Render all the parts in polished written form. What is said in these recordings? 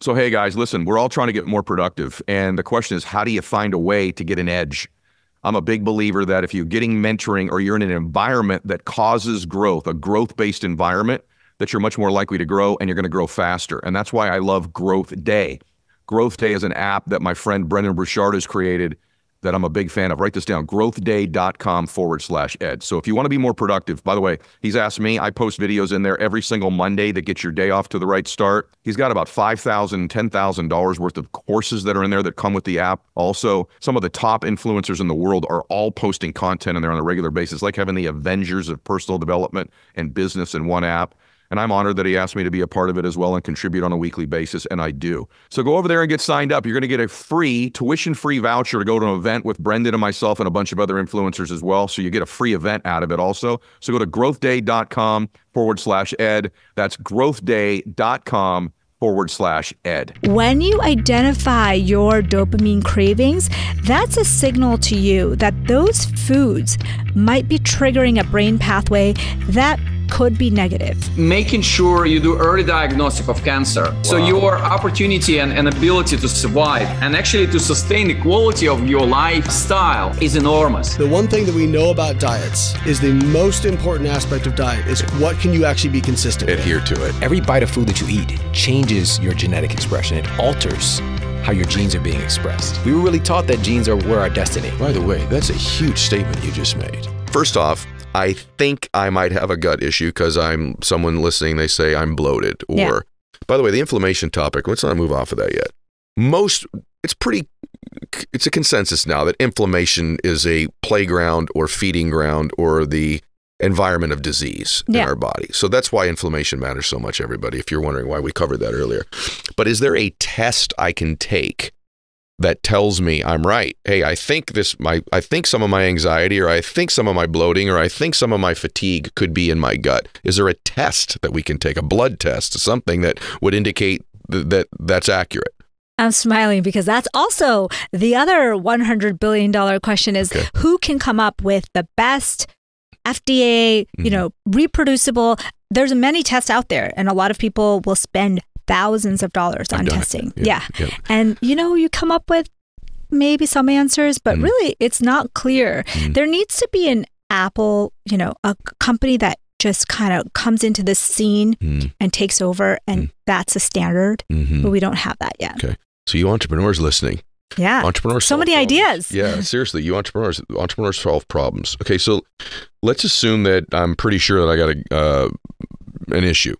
So, hey guys, listen, we're all trying to get more productive. And the question is, how do you find a way to get an edge? I'm a big believer that if you're getting mentoring or you're in an environment that causes growth, a growth-based environment, that you're much more likely to grow and you're going to grow faster. And that's why I love Growth Day. Growth Day is an app that my friend Brendan Bouchard has created that I'm a big fan of. Write this down, growthday.com/ed. So if you want to be more productive, by the way, he's asked me, I post videos in there every single Monday that get your day off to the right start. He's got about $5,000, $10,000 worth of courses that are in there that come with the app. Also, some of the top influencers in the world are all posting content in there on a regular basis, like having the Avengers of personal development and business in one app. And I'm honored that he asked me to be a part of it as well and contribute on a weekly basis, and I do. So go over there and get signed up. You're going to get a free, tuition-free voucher to go to an event with Brendan and myself and a bunch of other influencers as well. So you get a free event out of it also. So go to growthday.com/ed. That's growthday.com/ed. When you identify your dopamine cravings, that's a signal to you that those foods might be triggering a brain pathway that could be negative. Making sure you do early diagnostic of cancer. Wow. So your opportunity and ability to survive and actually to sustain the quality of your lifestyle is enormous. The one thing that we know about diets is the most important aspect of diet is what can you actually be consistent with. Adhere to it. Every bite of food that you eat changes your genetic expression. It alters how your genes are being expressed. We were really taught that genes were our destiny. By the way, that's a huge statement you just made. First off, I think I might have a gut issue because I'm someone listening, they say I'm bloated. Or, by the way, the inflammation topic, let's not move off of that yet. It's a consensus now that inflammation is a playground or feeding ground or the environment of disease in our body. So that's why inflammation matters so much, everybody, if you're wondering why we covered that earlier. But is there a test I can take that tells me I'm right? Hey, I think some of my anxiety, or I think some of my bloating, or I think some of my fatigue could be in my gut. Is there a test that we can take, a blood test, something that would indicate that that's accurate? I'm smiling because that's also the other $100 billion question is who can come up with the best FDA, reproducible. There's many tests out there, and a lot of people will spend thousands of dollars on testing. And you come up with maybe some answers, but really it's not clear. There needs to be an Apple, a company that just kind of comes into the scene and takes over, and that's a standard, but we don't have that yet. Okay. So you entrepreneurs listening. Yeah. Entrepreneurs so many ideas. Yeah, seriously, you entrepreneurs solve problems. Okay, so let's assume that I'm pretty sure that I got an issue.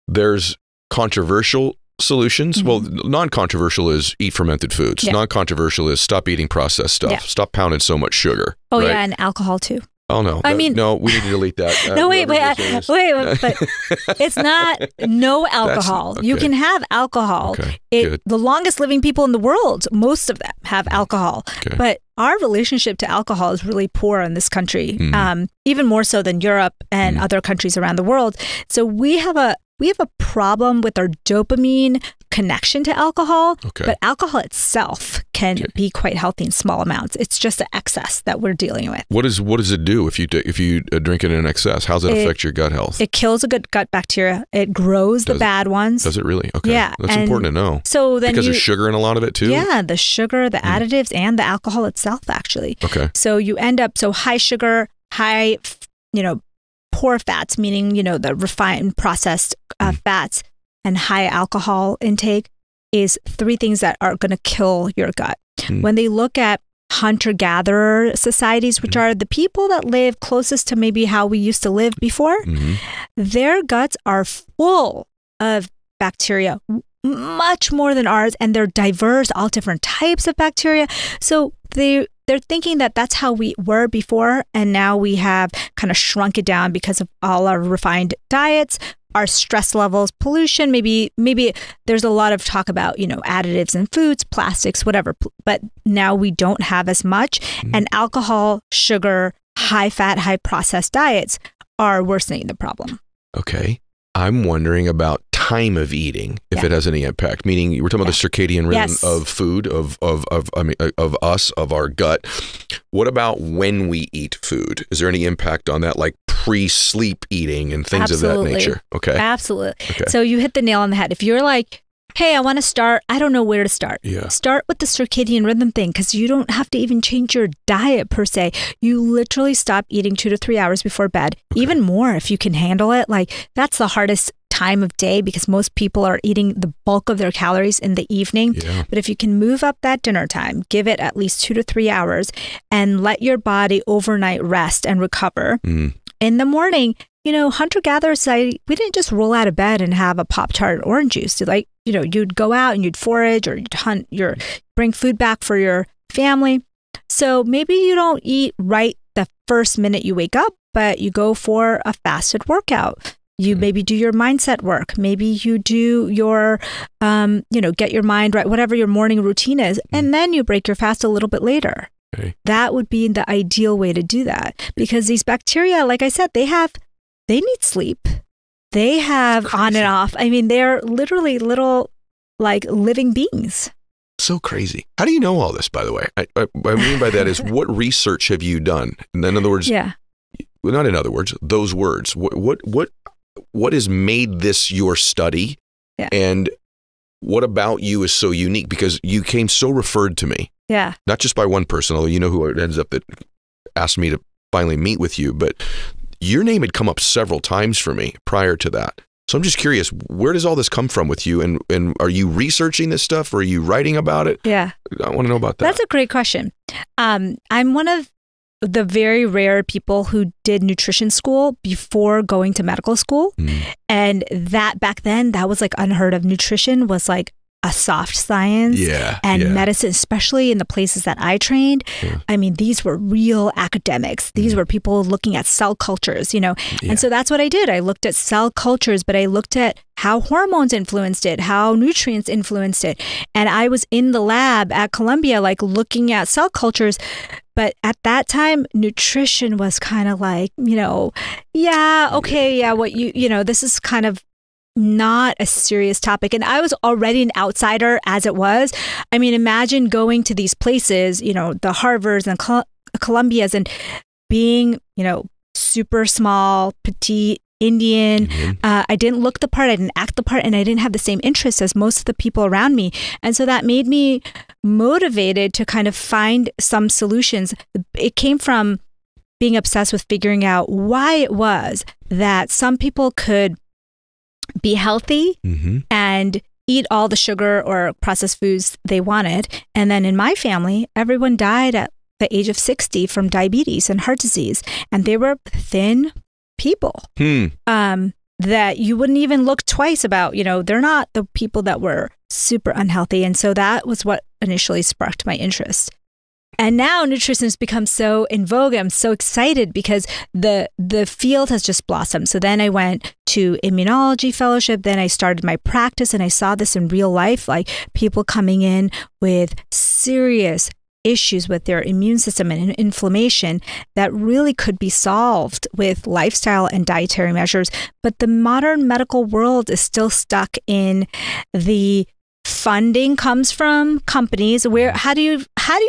There's controversial solutions. Well, non-controversial is eat fermented foods. Non-controversial is stop eating processed stuff. Stop pounding so much sugar. Oh, right? Yeah, and alcohol too. Oh, no. No, we need to delete that. wait, but it's not no alcohol. Okay. You can have alcohol. Okay, the longest living people in the world, most of them have alcohol. Okay. But our relationship to alcohol is really poor in this country, even more so than Europe and other countries around the world. So we have a problem with our dopamine connection to alcohol, but alcohol itself can be quite healthy in small amounts. It's just the excess that we're dealing with. What does it do if you drink it in excess? How does it affect your gut health? It kills a good gut bacteria. It grows the bad ones. Does it really? Okay. Yeah. That's important to know. So then because there's sugar in a lot of it too? Yeah, the sugar, the additives, and the alcohol itself actually. Okay. So you end up high sugar, high, poor fats, meaning, the refined processed fats, and high alcohol intake is three things that are going to kill your gut. When they look at hunter-gatherer societies, which are the people that live closest to maybe how we used to live before, their guts are full of bacteria, much more than ours, and they're diverse, all different types of bacteria. So they're thinking that that's how we were before, and now we have kind of shrunk it down because of all our refined diets, our stress levels, pollution. Maybe there's a lot of talk about, additives in foods, plastics, whatever, but now we don't have as much. And alcohol, sugar, high fat, high processed diets are worsening the problem. Okay. I'm wondering about time of eating, if it has any impact. Meaning, we're talking about the circadian rhythm of food, of us, of our gut. What about when we eat food? Is there any impact on that, like pre-sleep eating and things of that nature? Okay. Absolutely. Okay. So you hit the nail on the head. If you're like hey, I want to start, I don't know where to start. Yeah. Start with the circadian rhythm thing, because you don't have to even change your diet per se. You literally stop eating 2 to 3 hours before bed, even more if you can handle it. Like, that's the hardest time of day because most people are eating the bulk of their calories in the evening. Yeah. But if you can move up that dinner time, give it at least 2 to 3 hours and let your body overnight rest and recover. In the morning, you know, hunter-gatherers, we didn't just roll out of bed and have a Pop-Tart orange juice. Like, you know, you'd go out and you'd forage or you'd hunt, bring food back for your family. So maybe you don't eat right the first minute you wake up, but you go for a fasted workout. You maybe do your mindset work. Maybe you do your, get your mind right, whatever your morning routine is, and then you break your fast a little bit later. Okay. That would be the ideal way to do that, because these bacteria, like I said, they need sleep. They have on and off. I mean, they're literally little like living beings. So crazy. How do you know all this, by the way? What I mean by that is, what research have you done? And in other words, well, not in other words, those words. What has made this your study? Yeah. And what about you is so unique? Because you came so referred to me. Yeah. Not just by one person, although you know who it ends up that asked me to finally meet with you, but your name had come up several times for me prior to that. So I'm just curious, where does all this come from with you? And are you researching this stuff, or are you writing about it? Yeah. I want to know about that. That's a great question. I'm one of the very rare people who did nutrition school before going to medical school. And that back then, that was like unheard of. Nutrition was like a soft science and medicine, especially in the places that I trained. I mean, these were real academics. These were people looking at cell cultures, you know. And so that's what I did. I looked at cell cultures, but I looked at how hormones influenced it, how nutrients influenced it. And I was in the lab at Columbia, like looking at cell cultures. But at that time, nutrition was kind of like, this is kind of not a serious topic. And I was already an outsider as it was. I mean, imagine going to these places, the Harvards and Columbias, and being, super small, petite, Indian. I didn't look the part, I didn't act the part, and I didn't have the same interests as most of the people around me. And so that made me motivated to kind of find some solutions. It came from being obsessed with figuring out why it was that some people could be healthy and eat all the sugar or processed foods they wanted. And then in my family, everyone died at the age of 60 from diabetes and heart disease. And they were thin people that you wouldn't even look twice about. They're not the people that were super unhealthy. And so that was what initially sparked my interest. And now nutrition has become so in vogue. I'm so excited because the field has just blossomed. So then I went to immunology fellowship. Then I started my practice, and I saw this in real life, like people coming in with serious issues with their immune system and inflammation that really could be solved with lifestyle and dietary measures. But the modern medical world is still stuck in the funding comes from companies. How do you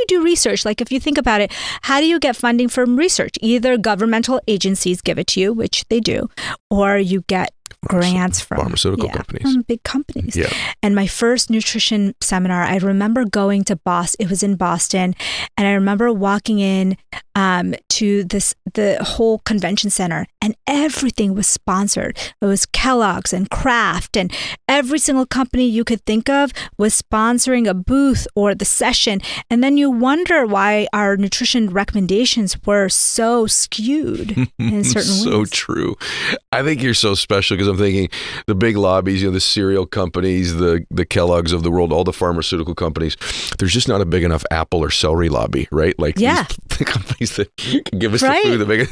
do research? Like, if you think about it, how do you get funding from research? Either governmental agencies give it to you, which they do, or you get grants from pharmaceutical companies, from big companies. Yeah. And my first nutrition seminar, I remember going to Boston. It was in Boston, and I remember walking in to the whole convention center, and everything was sponsored. It was Kellogg's and Kraft, and every single company you could think of was sponsoring a booth or the session. And then you wonder why our nutrition recommendations were so skewed in certain ways. So true. I think you're so special, because I'm thinking the big lobbies, the cereal companies, the Kellogg's of the world, all the pharmaceutical companies, there's just not a big enough Apple or celery lobby, right? Like these companies that can give us the food.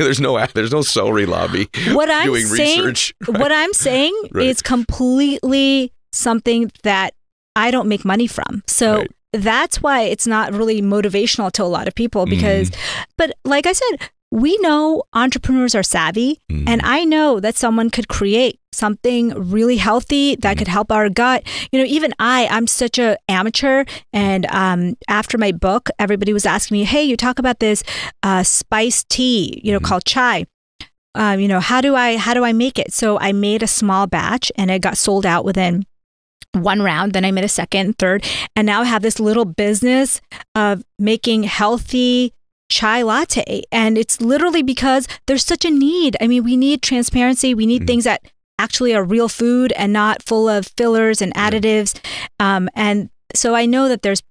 There's no celery lobby doing research. Right? What I'm saying is completely something that I don't make money from. So that's why it's not really motivational to a lot of people, because, but like I said, we know entrepreneurs are savvy, and I know that someone could create something really healthy that could help our gut. Even I'm such an amateur, and after my book, everybody was asking me, hey, you talk about this spiced tea, called chai. How do I make it? So I made a small batch, and it got sold out within one round, then I made a second, third, and now I have this little business of making healthy chai latte. And it's literally because there's such a need. I mean, we need transparency. We need things that actually are real food and not full of fillers and additives. And so I know that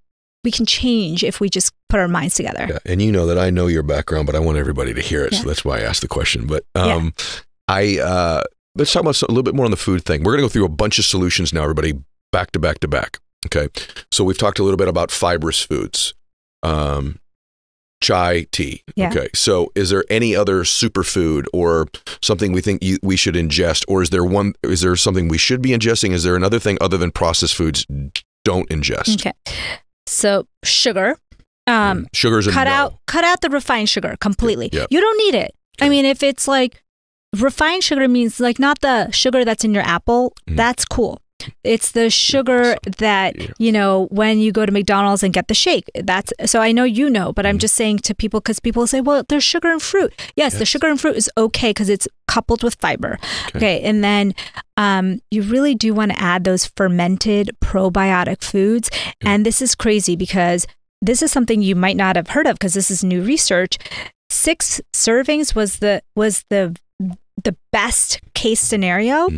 we can change if we just put our minds together. Yeah. And you know that I know your background, but I want everybody to hear it. So that's why I asked the question. But let's talk about a little bit more on the food thing. We're going to go through a bunch of solutions now, everybody, back to back to back. Okay. So we've talked a little bit about fibrous foods, chai, tea. Yeah. Okay. So is there any other superfood or something we think we should ingest? Or is there something we should be ingesting? Is there another thing other than processed foods don't ingest? Okay. So sugar. Sugar's a cut no. out the refined sugar completely. Yep. You don't need it. I mean, if it's like refined sugar means like not the sugar that's in your apple, that's cool. It's the sugar that, when you go to McDonald's and get the shake. So I know but I'm just saying to people, because people say, well, there's sugar in fruit. Yes, the sugar in fruit is okay because it's coupled with fiber. Okay. And then you really do want to add those fermented probiotic foods. And this is crazy because this is something you might not have heard of because this is new research. 6 servings was the best case scenario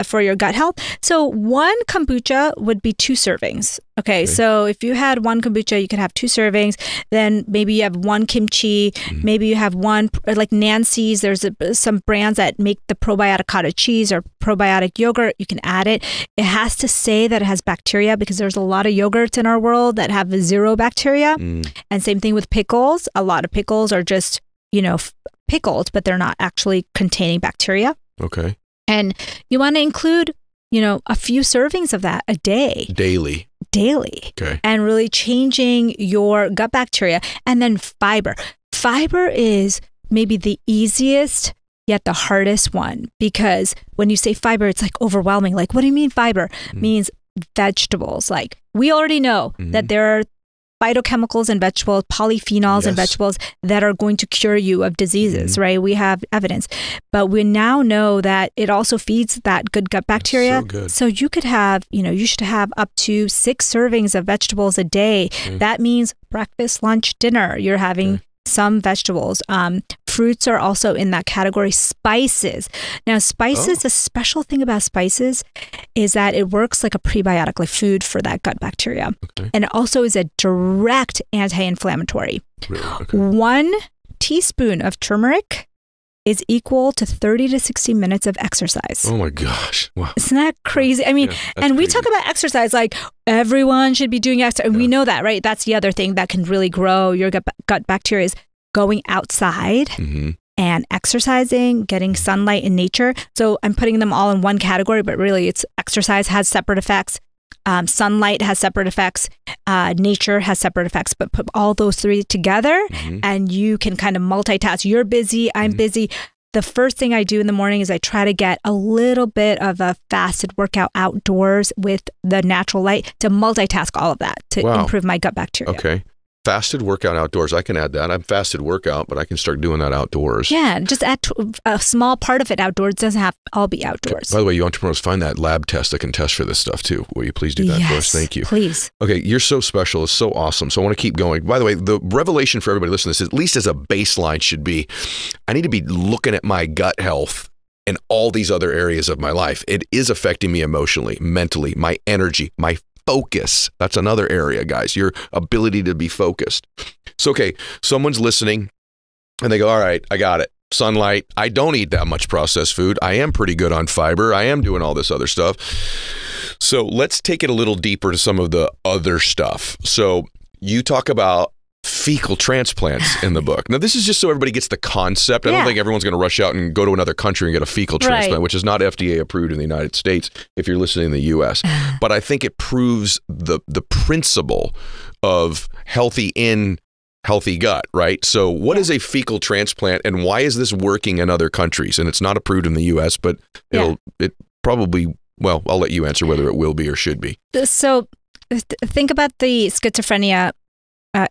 for your gut health. So 1 kombucha would be 2 servings. Okay. So if you had 1 kombucha, you could have 2 servings. Then maybe you have 1 kimchi. Maybe you have 1, like Nancy's. There's some brands that make the probiotic cottage cheese or probiotic yogurt. You can add it. It has to say that it has bacteria because there's a lot of yogurts in our world that have 0 bacteria. And same thing with pickles. A lot of pickles are just, pickled, but they're not actually containing bacteria. Okay. And you want to include, a few servings of that a day. Daily. Okay. And really changing your gut bacteria. And then fiber. Fiber is maybe the easiest yet the hardest one, because when you say fiber, it's like overwhelming. Like, what do you mean fiber? Means vegetables. Like, we already know that there are phytochemicals in vegetables, polyphenols in vegetables that are going to cure you of diseases, right? We have evidence. But we now know that it also feeds that good gut bacteria. So good. So you could have, you should have up to 6 servings of vegetables a day. That means breakfast, lunch, dinner. You're having some vegetables. Fruits are also in that category. Spices. Now, spices, the special thing about spices is that it works like a prebiotic, like food for that gut bacteria. Okay. And it also is a direct anti-inflammatory. Really? Okay. 1 teaspoon of turmeric is equal to 30 to 60 minutes of exercise. Oh my gosh. Wow. Isn't that crazy? I mean, and we talk about exercise like everyone should be doing exercise. And we know that, right? That's the other thing that can really grow your gut bacteria is going outside and exercising, getting sunlight in nature. So I'm putting them all in one category, but really it's exercise has separate effects. Sunlight has separate effects. Nature has separate effects, but put all those 3 together and you can kind of multitask. You're busy, I'm busy. The first thing I do in the morning is I try to get a little bit of a fasted workout outdoors with the natural light to multitask all of that to improve my gut bacteria. Okay. Fasted workout outdoors. I can add that. I'm fasted workout, but I can start doing that outdoors. Yeah, just add a small part of it outdoors. It doesn't have to all be outdoors. By the way, you entrepreneurs, find that lab test that can test for this stuff too. Will you please do that for us? Thank you. Please. Okay, you're so special. It's so awesome. So I want to keep going. By the way, the revelation for everybody listening to this, at least as a baseline, should be, I need to be looking at my gut health and all these other areas of my life. It is affecting me emotionally, mentally, my energy, my focus. That's another area, guys. Your ability to be focused. So, okay, someone's listening and they go, all right, I got it. Sunlight. I don't eat that much processed food. I am pretty good on fiber. I am doing all this other stuff. So let's take it a little deeper to some of the other stuff. So you talk about fecal transplants in the book. Now, this is just so everybody gets the concept. I don't think everyone's going to rush out and go to another country and get a fecal transplant, which is not FDA approved in the United States if you're listening in the US. But I think it proves the principle of healthy in, healthy gut, right? So what is a fecal transplant and why is this working in other countries? And it's not approved in the US, but it probably, well, I'll let you answer whether it will be or should be. So think about the schizophrenia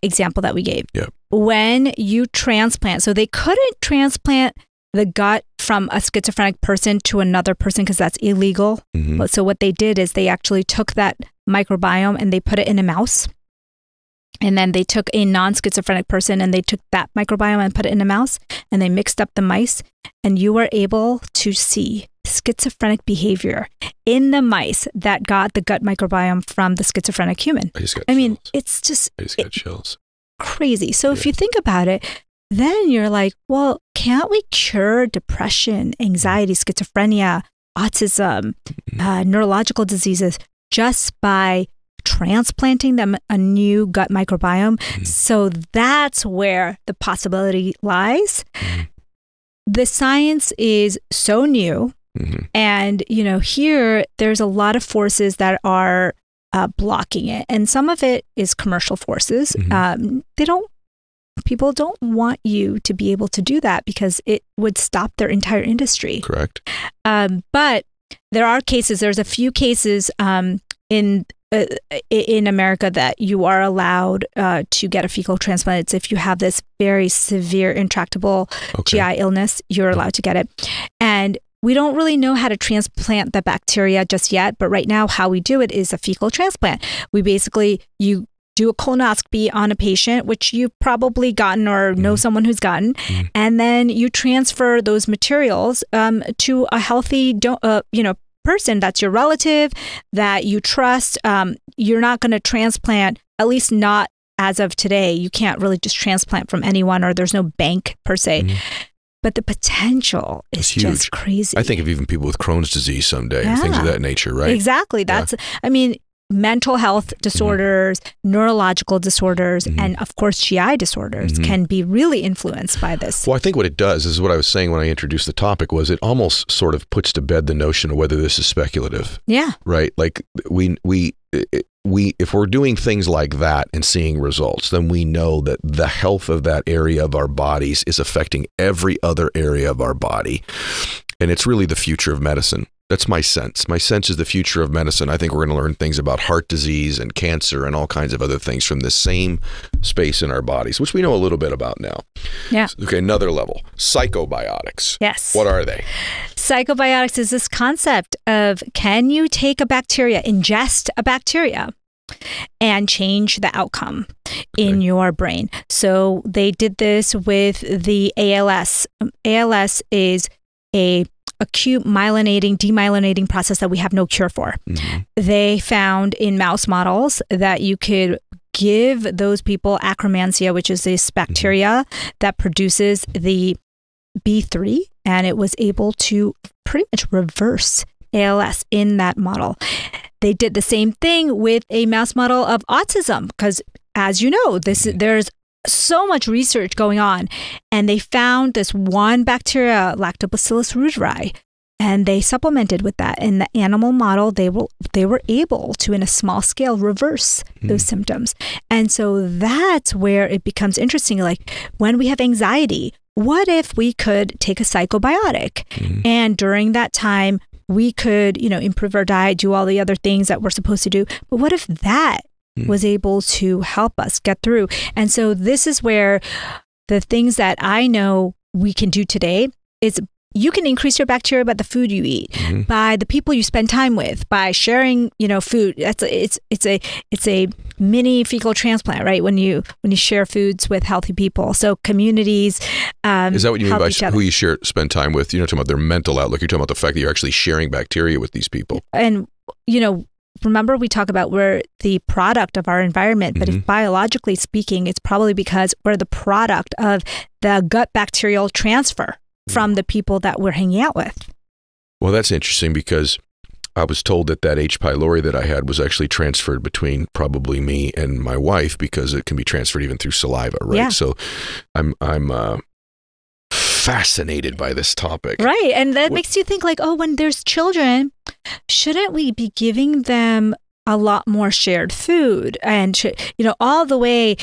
example that we gave. Yeah. When you transplant, so they couldn't transplant the gut from a schizophrenic person to another person because that's illegal. So what they did is they actually took that microbiome and they put it in a mouse. And then they took a non-schizophrenic person and they took that microbiome and put it in a mouse and they mixed up the mice, and you were able to see schizophrenic behavior in the mice that got the gut microbiome from the schizophrenic human. I mean, it's just I just got chills. Crazy. So if you think about it, then you're like, well, can't we cure depression, anxiety, schizophrenia, autism, neurological diseases just by transplanting them a new gut microbiome? So that's where the possibility lies. The science is so new. And, you know, here there's a lot of forces that are blocking it. And some of it is commercial forces. People don't want you to be able to do that because it would stop their entire industry. Correct. But there are cases, there's a few cases in America that you are allowed to get a fecal transplant. It's if you have this very severe, intractable GI illness, you're allowed to get it. And we don't really know how to transplant the bacteria just yet, but right now how we do it is a fecal transplant. We basically, you do a colonoscopy on a patient, which you've probably gotten or know someone who's gotten, and then you transfer those materials to a healthy, person that's your relative, that you trust. You're not going to transplant, at least not as of today. You can't really just transplant from anyone, or there's no bank per se. But the potential is just crazy. I think of even people with Crohn's disease someday and things of that nature, right? Exactly. That's, I mean, mental health disorders, neurological disorders, and of course GI disorders can be really influenced by this. Well, I think what it does is what I was saying when I introduced the topic was it almost sort of puts to bed the notion of whether this is speculative. Yeah. Right? Like we if we're doing things like that and seeing results, then we know that the health of that area of our bodies is affecting every other area of our body. And it's really the future of medicine. That's my sense. My sense is the future of medicine. I think we're going to learn things about heart disease and cancer and all kinds of other things from the same space in our bodies, which we know a little bit about now. Yeah. Okay, another level. Psychobiotics. Yes. What are they? Psychobiotics is this concept of, can you take a bacteria, ingest a bacteria, and change the outcome in your brain? So they did this with the ALS. ALS is a acute demyelinating process that we have no cure for. They found in mouse models that you could give those people Akkermansia, which is this bacteria that produces the B3, and it was able to pretty much reverse ALS in that model. They did the same thing with a mouse model of autism because, as you know, there's so much research going on, and they found this one bacteria, Lactobacillus reuteri, and they supplemented with that. In the animal model, they were able to, in a small scale, reverse those symptoms. And so that's where it becomes interesting. Like when we have anxiety, what if we could take a psychobiotic, and during that time we could, improve our diet, do all the other things that we're supposed to do. But what if that was able to help us get through? And so this is where the things that I know we can do today is you can increase your bacteria by the food you eat, by the people you spend time with, by sharing, food. It's a mini fecal transplant, right? When you share foods with healthy people. So communities. Is that what you mean by who you spend time with? You're not talking about their mental outlook. You're talking about the fact that you're actually sharing bacteria with these people. And remember, we talk about we're the product of our environment, but if biologically speaking, it's probably because we're the product of the gut bacterial transfer from the people that we're hanging out with. Well, that's interesting because I was told that H. pylori that I had was actually transferred between probably me and my wife because it can be transferred even through saliva, right? Yeah. So I'm fascinated by this topic. Right. And that makes you think like, when there's children, shouldn't we be giving them a lot more shared food? And, all the way,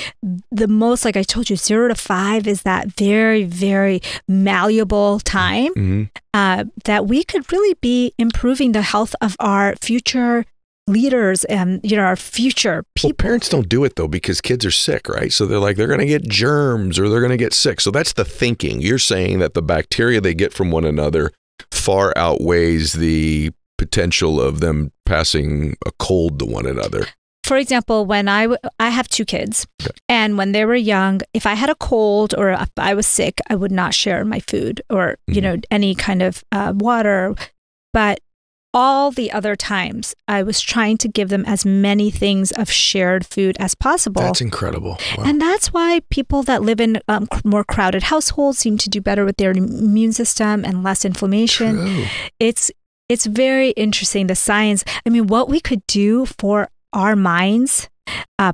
the most, like I told you, 0 to 5 is that very, very malleable time that we could really be improving the health of our future leaders and, our future people. Well, parents don't do it though because kids are sick, right? So they're like, they're going to get germs or they're going to get sick. So that's the thinking. You're saying that the bacteria they get from one another far outweighs the potential of them passing a cold to one another. For example, when I have 2 kids, and when they were young, if I had a cold or if I was sick, I would not share my food or, any kind of water. But all the other times, I was trying to give them as many things of shared food as possible. That's incredible. Wow. And that's why people that live in more crowded households seem to do better with their immune system and less inflammation. True. It's very interesting, the science. I mean, what we could do for our minds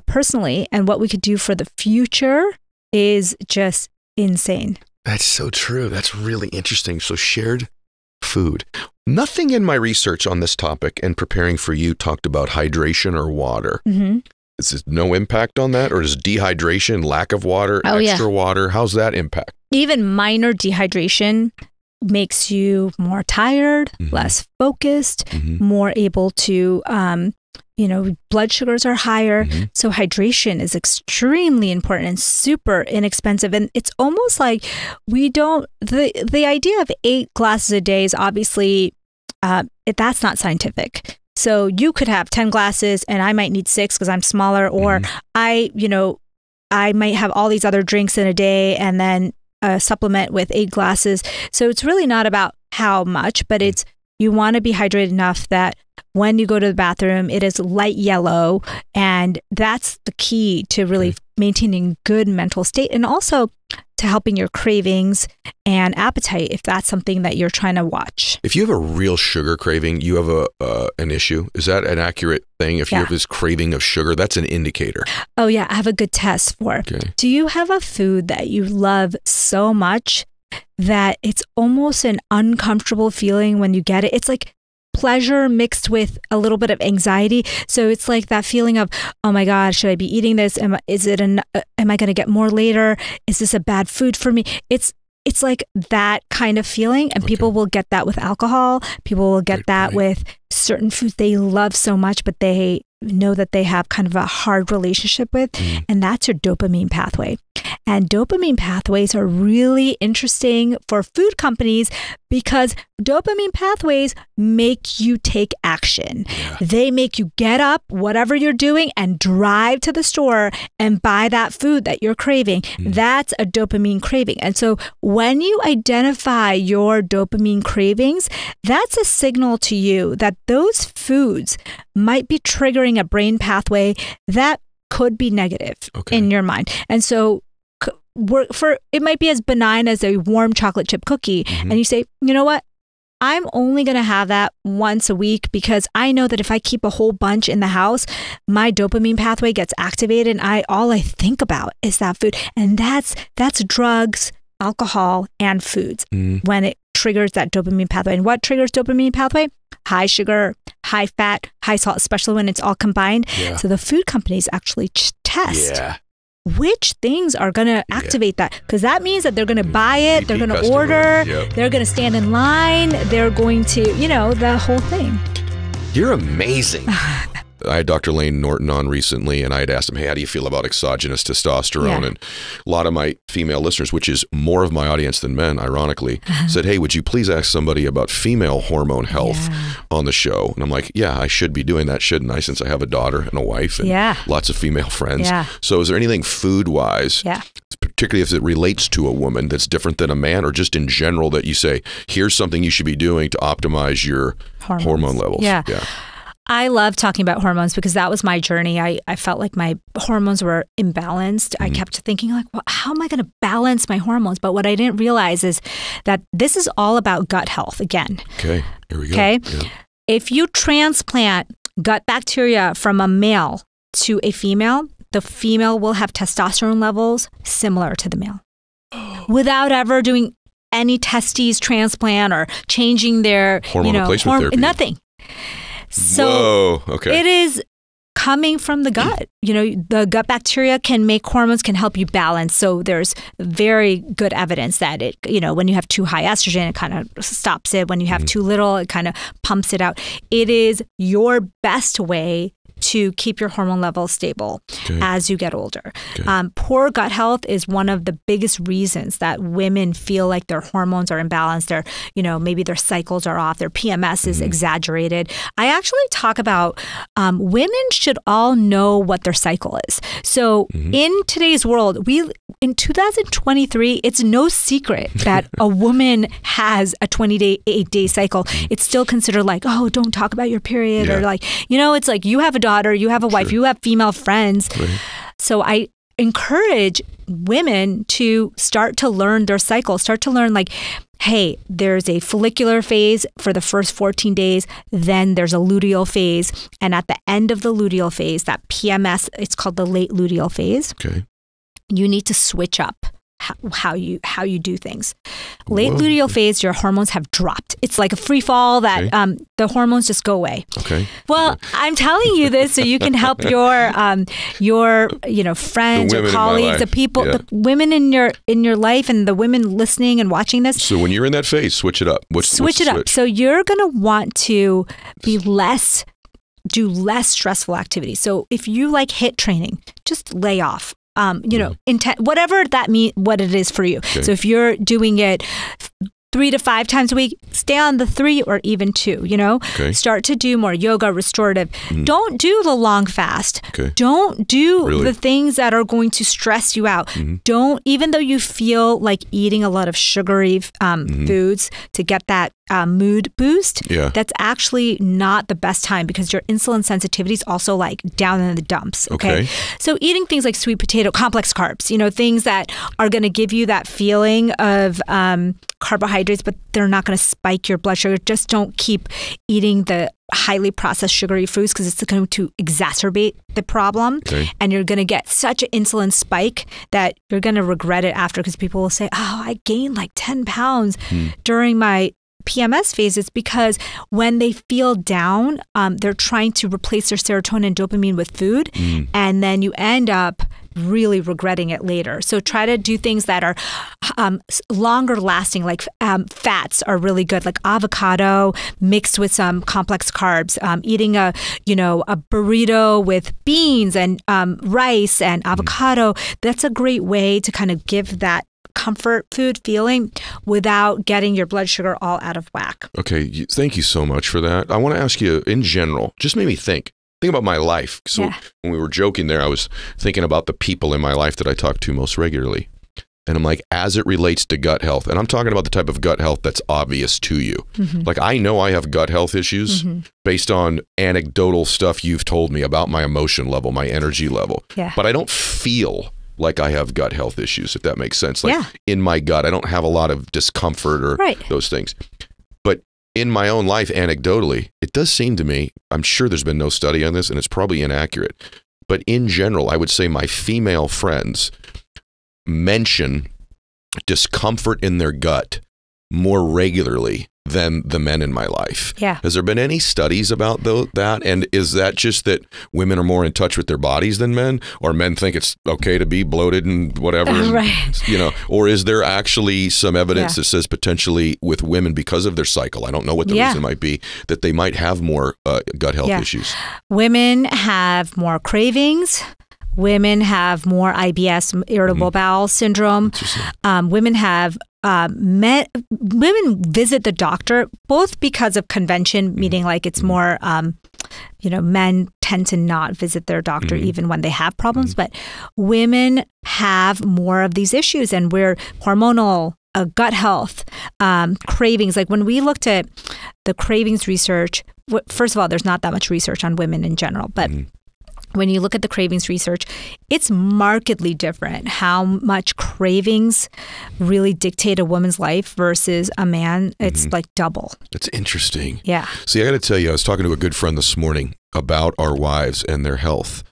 personally and what we could do for the future is just insane. That's so true. That's really interesting. So shared food. Nothing in my research on this topic and preparing for you talked about hydration or water. Mm-hmm. Is there no impact on that? Or is dehydration, lack of water, extra water? How's that impact? Even minor dehydration makes you more tired, less focused, more able to, blood sugars are higher. So hydration is extremely important and super inexpensive. And it's almost like the idea of 8 glasses a day is obviously, that's not scientific. So you could have 10 glasses and I might need 6 because I'm smaller, or I might have all these other drinks in a day and then supplement with 8 glasses. So it's really not about how much, but it's you want to be hydrated enough that when you go to the bathroom, it is light yellow. And that's the key to really maintaining good mental state and also to helping your cravings and appetite if that's something that you're trying to watch. If you have a real sugar craving, you have an issue. Is that an accurate thing? If you have this craving of sugar, that's an indicator. Oh yeah, I have a good test for. Okay. Do you have a food that you love so much that it's almost an uncomfortable feeling when you get it? It's like pleasure mixed with a little bit of anxiety. So it's like that feeling of, oh my God, should I be eating this? Am I going to get more later? Is this a bad food for me? It's like that kind of feeling. And people will get that with alcohol. People will get that with certain foods they love so much, but they know that they have kind of a hard relationship with. And that's your dopamine pathway. And dopamine pathways are really interesting for food companies because dopamine pathways make you take action. They make you get up, whatever you're doing, and drive to the store and buy that food that you're craving. That's a dopamine craving. And so when you identify your dopamine cravings, that's a signal to you that those foods might be triggering a brain pathway that could be negative in your mind. And so it might be as benign as a warm chocolate chip cookie. And you say, you know what? I'm only going to have that once a week because I know that if I keep a whole bunch in the house, my dopamine pathway gets activated and all I think about is that food. And that's drugs, alcohol, and foods when it triggers that dopamine pathway. And what triggers dopamine pathway? High sugar, high fat, high salt, especially when it's all combined. So the food companies actually test which things are going to activate that, because that means that they're going to buy it, they're going to order, they're going to stand in line, they're going to, the whole thing. You're amazing. I had Dr. Layne Norton on recently, and I had asked him, hey, how do you feel about exogenous testosterone? And a lot of my female listeners, which is more of my audience than men, ironically, said, hey, would you please ask somebody about female hormone health on the show? And I'm like, yeah, I should be doing that, shouldn't I, since I have a daughter and a wife and lots of female friends. So is there anything food-wise, particularly if it relates to a woman, that's different than a man, or just in general that you say, here's something you should be doing to optimize your hormone levels? I love talking about hormones because that was my journey. I felt like my hormones were imbalanced. I kept thinking like, well, how am I going to balance my hormones? But what I didn't realize is that this is all about gut health again. Okay, here we go. Okay. If you transplant gut bacteria from a male to a female, the female will have testosterone levels similar to the male without ever doing any testes transplant or changing their hormone replacement therapy. Nothing. So it is coming from the gut. The gut bacteria can make hormones, can help you balance. So there's very good evidence that it, when you have too high estrogen, it kind of stops it. When you have too little, it kind of pumps it out. It is your best way to keep your hormone levels stable as you get older. Poor gut health is one of the biggest reasons that women feel like their hormones are imbalanced. Their, maybe their cycles are off. Their PMS is exaggerated. I actually talk about women should all know what their cycle is. So in today's world, in 2023, it's no secret that a woman has a 28-day cycle. It's still considered like, oh, don't talk about your period, or like, it's like you have a daughter, you have a wife, you have female friends. So I encourage women to start to learn their cycle, start to learn like, hey, there's a follicular phase for the first 14 days, then there's a luteal phase. And at the end of the luteal phase, that PMS, it's called the late luteal phase. You need to switch up how you do things. Late luteal phase, your hormones have dropped. It's like a free fall that the hormones just go away. Well, I'm telling you this so you can help your friends or colleagues, the people, the women in your life, and the women listening and watching this. So when you're in that phase, switch it up. Switch it up. So you're gonna want to be do less stressful activities. So if you like HIIT training, just lay off. Whatever that means, what it is for you. So if you're doing it 3 to 5 times a week, stay on the 3 or even 2, Start to do more yoga, restorative. Don't do the long fast. Don't do the things that are going to stress you out. Don't, even though you feel like eating a lot of sugary foods to get that mood boost, that's actually not the best time because your insulin sensitivity is also like down in the dumps. So eating things like sweet potato, complex carbs, things that are going to give you that feeling of carbohydrates, but they're not going to spike your blood sugar. Just don't keep eating the highly processed sugary foods because it's going to exacerbate the problem. And you're going to get such an insulin spike that you're going to regret it after because people will say, oh, I gained like 10 pounds during my PMS phases because when they feel down, they're trying to replace their serotonin and dopamine with food. And then you end up really regretting it later. So try to do things that are longer lasting, like fats are really good, like avocado mixed with some complex carbs, eating a burrito with beans and rice and avocado. That's a great way to kind of give that comfort food feeling without getting your blood sugar all out of whack. Okay, thank you so much for that. I want to ask you in general, just made me think about my life. So when we were joking there, I was thinking about the people in my life that I talk to most regularly. And I'm like, as it relates to gut health, and I'm talking about the type of gut health that's obvious to you. Like I know I have gut health issues based on anecdotal stuff you've told me about my emotion level, my energy level. But I don't feel like I have gut health issues, if that makes sense. Like in my gut, I don't have a lot of discomfort or those things. But in my own life, anecdotally, it does seem to me, I'm sure there's been no study on this and it's probably inaccurate, but in general, I would say my female friends mention discomfort in their gut more regularly than the men in my life. Has there been any studies about that? And is that just that women are more in touch with their bodies than men, or men think it's okay to be bloated and whatever, or is there actually some evidence that says potentially with women because of their cycle, I don't know what the reason might be, that they might have more gut health issues? Women have more cravings. Women have more IBS, irritable bowel syndrome. Women have women visit the doctor both because of convention, meaning like it's more, men tend to not visit their doctor even when they have problems, but women have more of these issues, and we're hormonal. Gut health, cravings. Like when we looked at the cravings research, first of all, there's not that much research on women in general, but when you look at the cravings research, it's markedly different how much cravings really dictate a woman's life versus a man. It's like double. That's interesting. See, I got to tell you, I was talking to a good friend this morning about our wives and their health.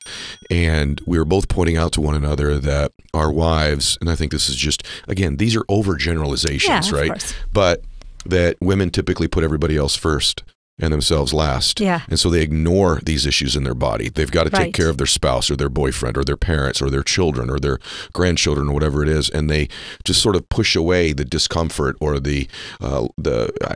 And we were both pointing out to one another that our wives, and I think this is just, again, these are overgeneralizations, right? But that women typically put everybody else first. and themselves last. Yeah. And so they ignore these issues in their body. They've got to take care of their spouse or their boyfriend or their parents or their children or their grandchildren or whatever it is. And they just sort of push away the discomfort or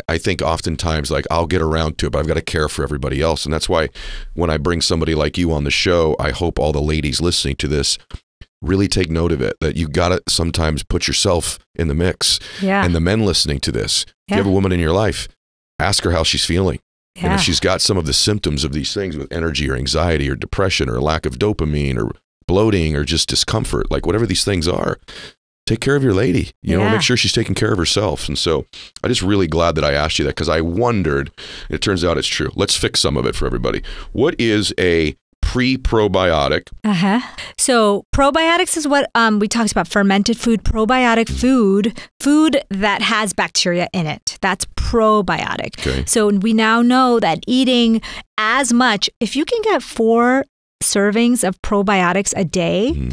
I think oftentimes like I'll get around to it, but I've got to care for everybody else. And that's why when I bring somebody like you on the show, I hope all the ladies listening to this really take note of it, that you got to sometimes put yourself in the mix. Yeah. And the men listening to this, if you have a woman in your life, ask her how she's feeling. Yeah. And if she's got some of the symptoms of these things with energy or anxiety or depression or lack of dopamine or bloating or just discomfort, like whatever these things are, take care of your lady. You know, make sure she's taking care of herself. And so I'm just really glad that I asked you that, because I wondered, it turns out it's true. Let's fix some of it for everybody. What is a pre-probiotic? So probiotics is what we talked about. Fermented food, probiotic food that has bacteria in it. That's probiotic. Okay. So we now know that eating as much, if you can get 4 servings of probiotics a day,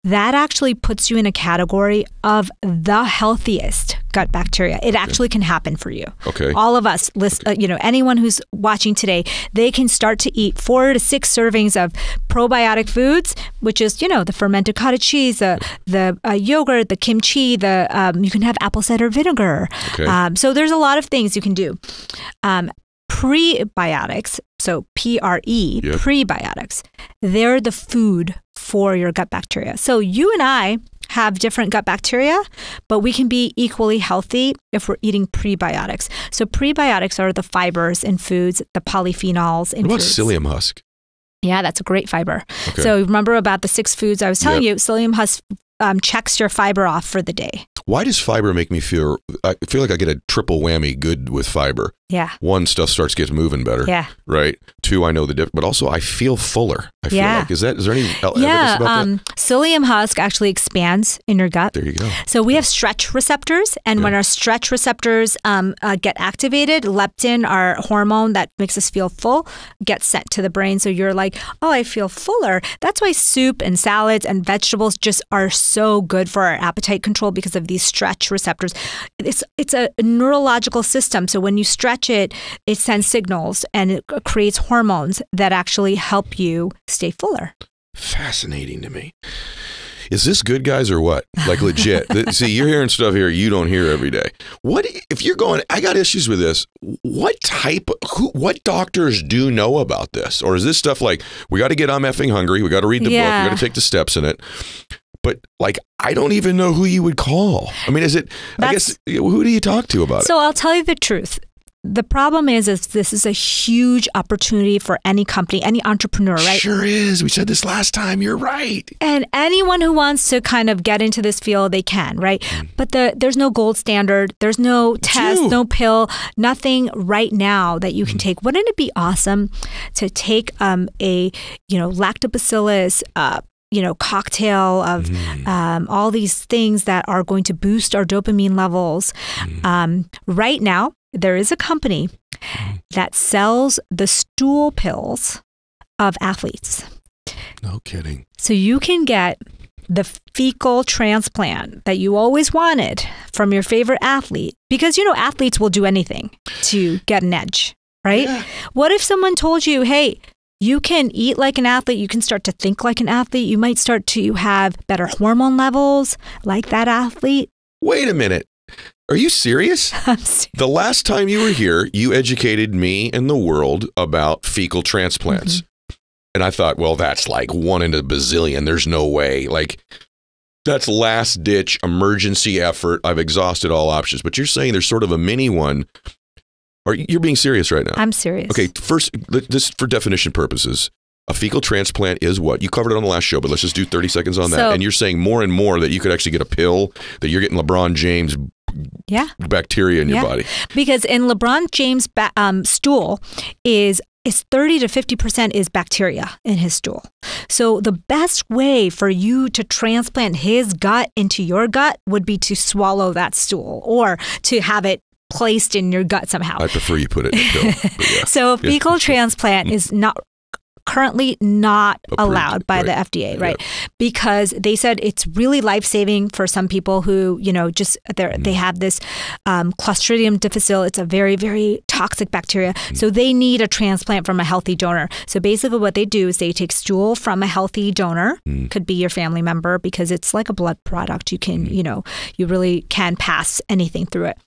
that actually puts you in a category of the healthiest gut bacteria. It actually can happen for you. Okay. All of us, anyone who's watching today, they can start to eat 4 to 6 servings of probiotic foods, which is, the fermented cottage cheese, the yogurt, the kimchi, you can have apple cider vinegar. Okay. So there's a lot of things you can do. Prebiotics, so PRE, prebiotics, they're the food for your gut bacteria. So you and I have different gut bacteria, but we can be equally healthy if we're eating prebiotics. So prebiotics are the fibers in foods, the polyphenols in foods. What about psyllium husk? Yeah, that's a great fiber. Okay. So remember about the 6 foods I was telling you, psyllium husk checks your fiber off for the day. Why does fiber make me feel like I get a triple whammy good with fiber? Yeah. 1, stuff starts getting moving better. Yeah. Right. 2, I know the difference, but also I feel fuller. I feel like, is there any evidence about that? Psyllium husk actually expands in your gut. There you go. So we have stretch receptors, and when our stretch receptors get activated, leptin, our hormone that makes us feel full, gets sent to the brain. So you're like, oh, I feel fuller. That's why soup and salads and vegetables just are so good for our appetite control, because of these stretch receptors. It's a neurological system. So when you stretch it sends signals and it creates hormones that actually help you stay fuller. Fascinating to me. Is this good, guys, or what? Like legit? See, you're hearing stuff here you don't hear every day. What if you're going, I got issues with this. What doctors do know about this? Or is this stuff like, we got to get I'm effing hungry, we got to read the book, we got to take the steps in it? But like, I don't even know who you would call. I mean, I guess, who do you talk to about it? So I'll tell you the truth. The problem is this is a huge opportunity for any company, any entrepreneur, right? Sure is. We said this last time. You're right. And anyone who wants to kind of get into this field, they can, right? But there's no gold standard. There's no test, no pill, nothing right now that you can take. Wouldn't it be awesome to take a lactobacillus cocktail of all these things that are going to boost our dopamine levels? Right now, there is a company that sells the stool pills of athletes. No kidding. So you can get the fecal transplant that you always wanted from your favorite athlete, because, athletes will do anything to get an edge, right? Yeah. What if someone told you, hey, you can eat like an athlete, you can start to think like an athlete, you might start to have better hormone levels like that athlete? Wait a minute. Are you serious? I'm serious. The last time you were here, you educated me and the world about fecal transplants. And I thought, well, that's like 1 in a bazillion. There's no way. Like, that's last ditch emergency effort. I've exhausted all options. But you're saying there's sort of a mini one. Or you're being serious right now? I'm serious. Okay, first, just for definition purposes, a fecal transplant is what? You covered it on the last show, but let's just do 30 seconds on that. And you're saying more and more that you could actually get a pill, that you're getting LeBron James bacteria in your body. Because in LeBron James' stool is 30 to 50% is bacteria in his stool. So the best way for you to transplant his gut into your gut would be to swallow that stool or to have it placed in your gut somehow. I prefer you put it in a pill. So a fecal transplant is not currently not Approved, allowed by right. the FDA, right? Yeah. Because they said it's really life-saving for some people who, just they have this Clostridium difficile. It's a very, very toxic bacteria. So they need a transplant from a healthy donor. So basically what they do is they take stool from a healthy donor, could be your family member, because it's like a blood product. You can, you really can pass anything through it.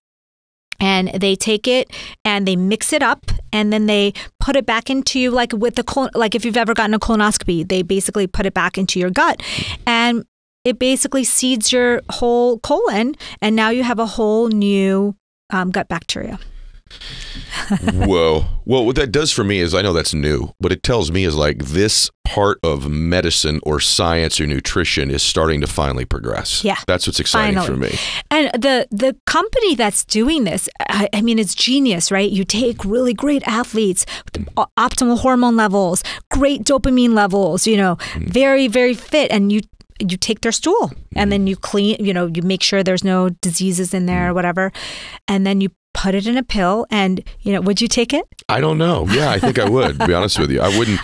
And they take it and they mix it up, and then they put it back into, like with the like if you've ever gotten a colonoscopy, they basically put it back into your gut, and it basically seeds your whole colon, and now you have a whole new gut bacteria. Whoa. Well, what that does for me is, I know that's new, but it tells me is like this part of medicine or science or nutrition is starting to finally progress. Yeah. That's what's exciting for me. And the company that's doing this, I mean, it's genius, right? You take really great athletes with optimal hormone levels, great dopamine levels, very, very fit, and you take their stool and then you clean, you make sure there's no diseases in there or whatever. And then you put it in a pill, and would you take it? I don't know. Yeah, I think I would, to be honest with you. I wouldn't,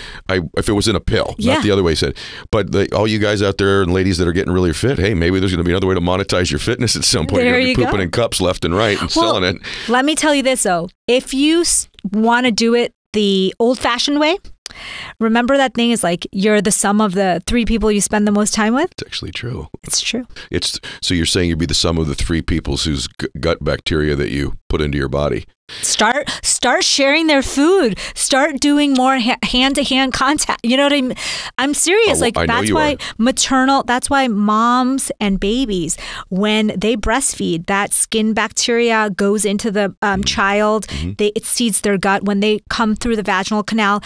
if it was in a pill, not the other way said. But all you guys out there and ladies that are getting really fit, hey, maybe there's going to be another way to monetize your fitness at some point. There You're going to be you pooping go. in cups left and right and selling it. Let me tell you this, though. If you want to do it the old-fashioned way, remember that thing is like you're the sum of the 3 people you spend the most time with? It's actually true. It's true. So you're saying you'd be the sum of the 3 people whose gut bacteria that you put into your body. Start sharing their food. Start doing more hand-to-hand contact. You know what I mean? I'm serious. That's why moms and babies, when they breastfeed, that skin bacteria goes into the child. It seeds their gut. When they come through the vaginal canal,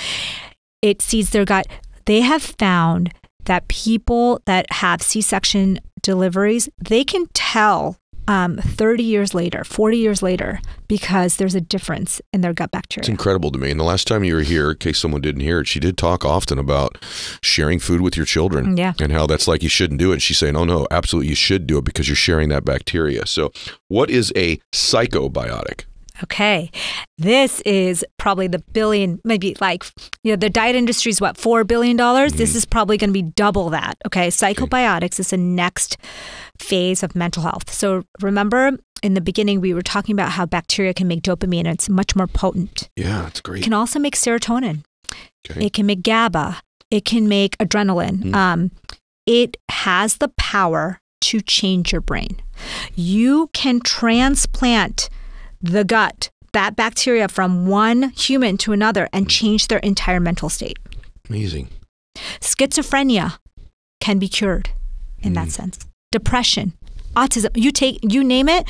it seeds their gut. They have found that people that have C-section deliveries, they can tell 30 years later, 40 years later, because there's a difference in their gut bacteria. It's incredible to me. And the last time you were here, in case someone didn't hear it, she did talk often about sharing food with your children. Yeah. And how that's like you shouldn't do it. And she's saying, oh, no, absolutely, you should do it because you're sharing that bacteria. So what is a psychobiotic? Okay. This is probably the billion, maybe the diet industry is what, $4 billion? This is probably going to be double that. Okay. Psychobiotics is the next phase of mental health. So remember in the beginning, we were talking about how bacteria can make dopamine, and it's much more potent. Yeah, it's great. It can also make serotonin. Okay. It can make GABA. It can make adrenaline. It has the power to change your brain. You can transplant the gut, that bacteria, from one human to another and change their entire mental state. Amazing. Schizophrenia can be cured in that sense. Depression, autism, you name it.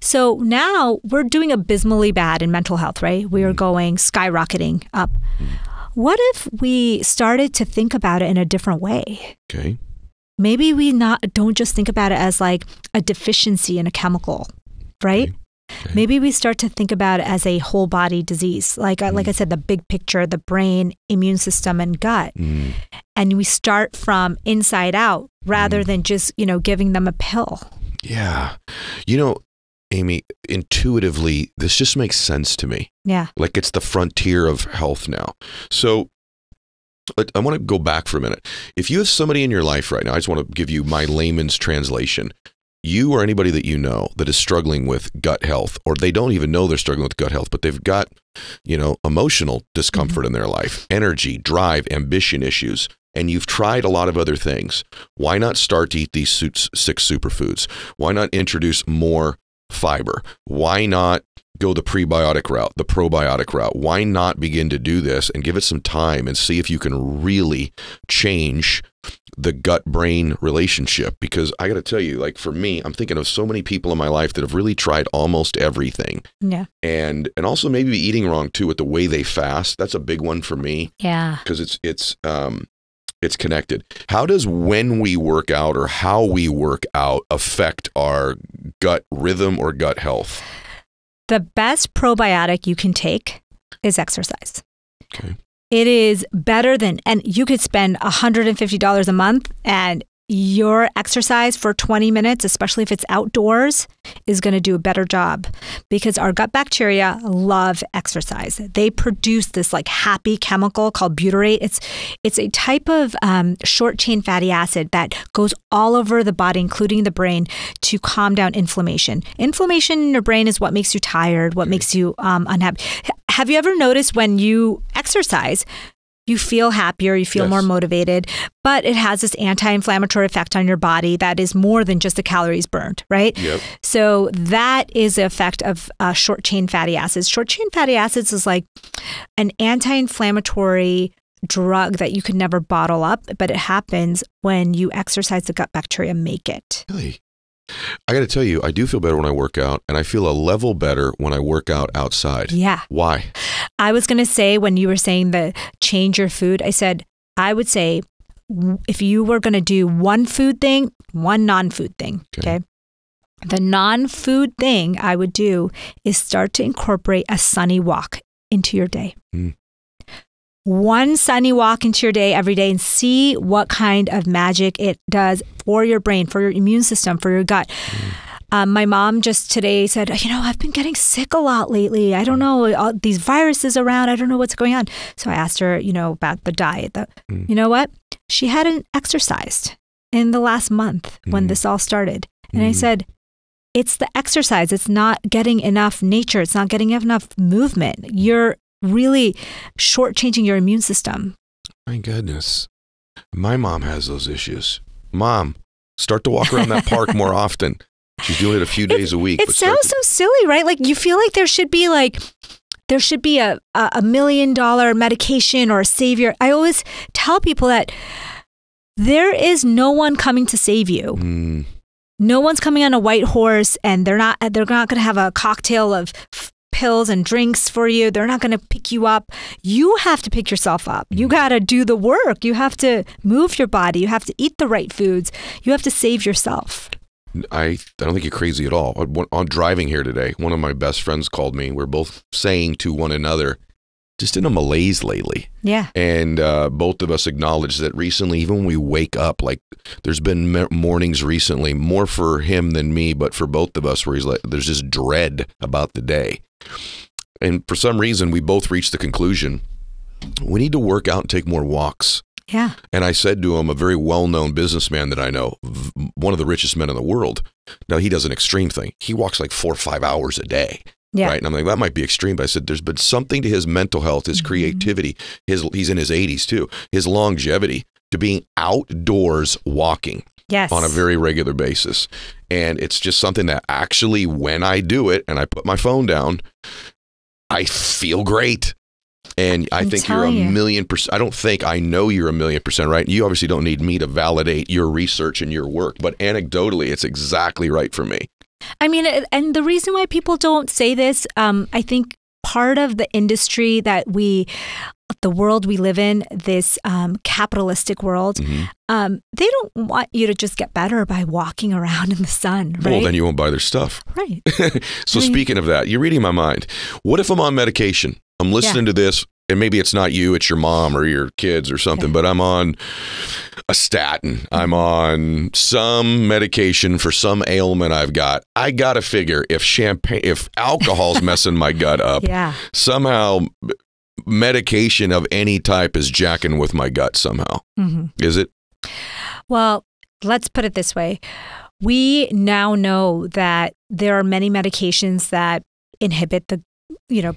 So now we're doing abysmally bad in mental health, right? We are going skyrocketing up. What if we started to think about it in a different way? Okay. Maybe we don't just think about it as like a deficiency in a chemical, right? Okay. Maybe we start to think about it as a whole body disease. Like I said, the big picture, the brain, immune system, and gut. And we start from inside out rather than just, giving them a pill. Yeah. Amy, intuitively, this just makes sense to me. Yeah. Like it's the frontier of health now. So I want to go back for a minute. If you have somebody in your life right now, I just want to give you my layman's translation. You or anybody that you know that is struggling with gut health, or they don't even know they're struggling with gut health, but they've got, emotional discomfort in their life, energy, drive, ambition issues, and you've tried a lot of other things. Why not start to eat these 6 superfoods? Why not introduce more fiber? Why not go the prebiotic route, the probiotic route? Why not begin to do this and give it some time and see if you can really change the gut-brain relationship? Because I got to tell you, like for me, I'm thinking of so many people in my life that have really tried almost everything. Yeah. And also maybe eating wrong too with the way they fast. That's a big one for me. Yeah. Because it's connected. How does when we work out or how we work out affect our gut rhythm or gut health? The best probiotic you can take is exercise. Okay. It is better than, and you could spend $150 a month and your exercise for 20 minutes, especially if it's outdoors, is going to do a better job, because our gut bacteria love exercise. They produce this like happy chemical called butyrate. It's a type of short chain fatty acid that goes all over the body, including the brain, to calm down inflammation. Inflammation in your brain is what makes you tired, what makes you unhappy. Have you ever noticed when you exercise, you feel happier, you feel more motivated, but it has this anti-inflammatory effect on your body that is more than just the calories burned, right? Yep. So that is the effect of short-chain fatty acids. Short-chain fatty acids is like an anti-inflammatory drug that you could never bottle up, but it happens when you exercise, the gut bacteria make it. Really? I got to tell you, I do feel better when I work out, and I feel a level better when I work out outside. Yeah. Why? I was going to say, when you were saying the change your food, I said, I would say if you were going to do one food thing, one non-food thing, okay? The non-food thing I would do is start to incorporate a sunny walk into your day. One sunny walk into your day every day and see what kind of magic it does for your brain, for your immune system, for your gut. My mom just today said, I've been getting sick a lot lately. I don't know, all these viruses around. I don't know what's going on. So I asked her, about the diet. You know what? She hadn't exercised in the last month when this all started. And I said, it's the exercise. It's not getting enough nature. It's not getting enough movement. You're really shortchanging your immune system. My goodness. My mom has those issues. Mom, start to walk around that park more often. She's doing it a few days a week. It sounds so silly, right? Like you feel like there should be a $1 million medication or a savior. I always tell people that there is no one coming to save you. No one's coming on a white horse, and they're not going to have a cocktail of pills and drinks for you. They're not going to pick you up. You have to pick yourself up. You got to do the work. You have to move your body. You have to eat the right foods. You have to save yourself. I don't think you're crazy at all. On driving here today, one of my best friends called me. We're both saying to one another, just in a malaise lately. Yeah. And both of us acknowledged that recently, even when we wake up, like there's been mornings recently, more for him than me, but for both of us, where he's like, there's this dread about the day. And for some reason, we both reached the conclusion, we need to work out and take more walks. Yeah. And I said to him, a very well-known businessman that I know, one of the richest men in the world. Now, he does an extreme thing. He walks like 4 or 5 hours a day. Yeah. Right. And I'm like, that might be extreme. But I said, there's been something to his mental health, his creativity, he's in his 80s too, his longevity, to being outdoors walking. Yes. On a very regular basis. And it's just something that actually, when I do it and I put my phone down, I feel great. And I think you're 1,000,000%. I don't think, I know you're 1,000,000% right. You obviously don't need me to validate your research and your work, but anecdotally, it's exactly right for me. I mean, and the reason why people don't say this, I think part of the industry that the world we live in, this capitalistic world, they don't want you to just get better by walking around in the sun, right? Well, then you won't buy their stuff. Right. So speaking of that, you're reading my mind. What if I'm on medication? I'm listening to this, and maybe it's not you, it's your mom or your kids or something, but I'm on a statin. I'm on some medication for some ailment I've got. I got to figure if alcohol's messing my gut up, somehow medication of any type is jacking with my gut somehow. Is it? Well, let's put it this way. We now know that there are many medications that inhibit the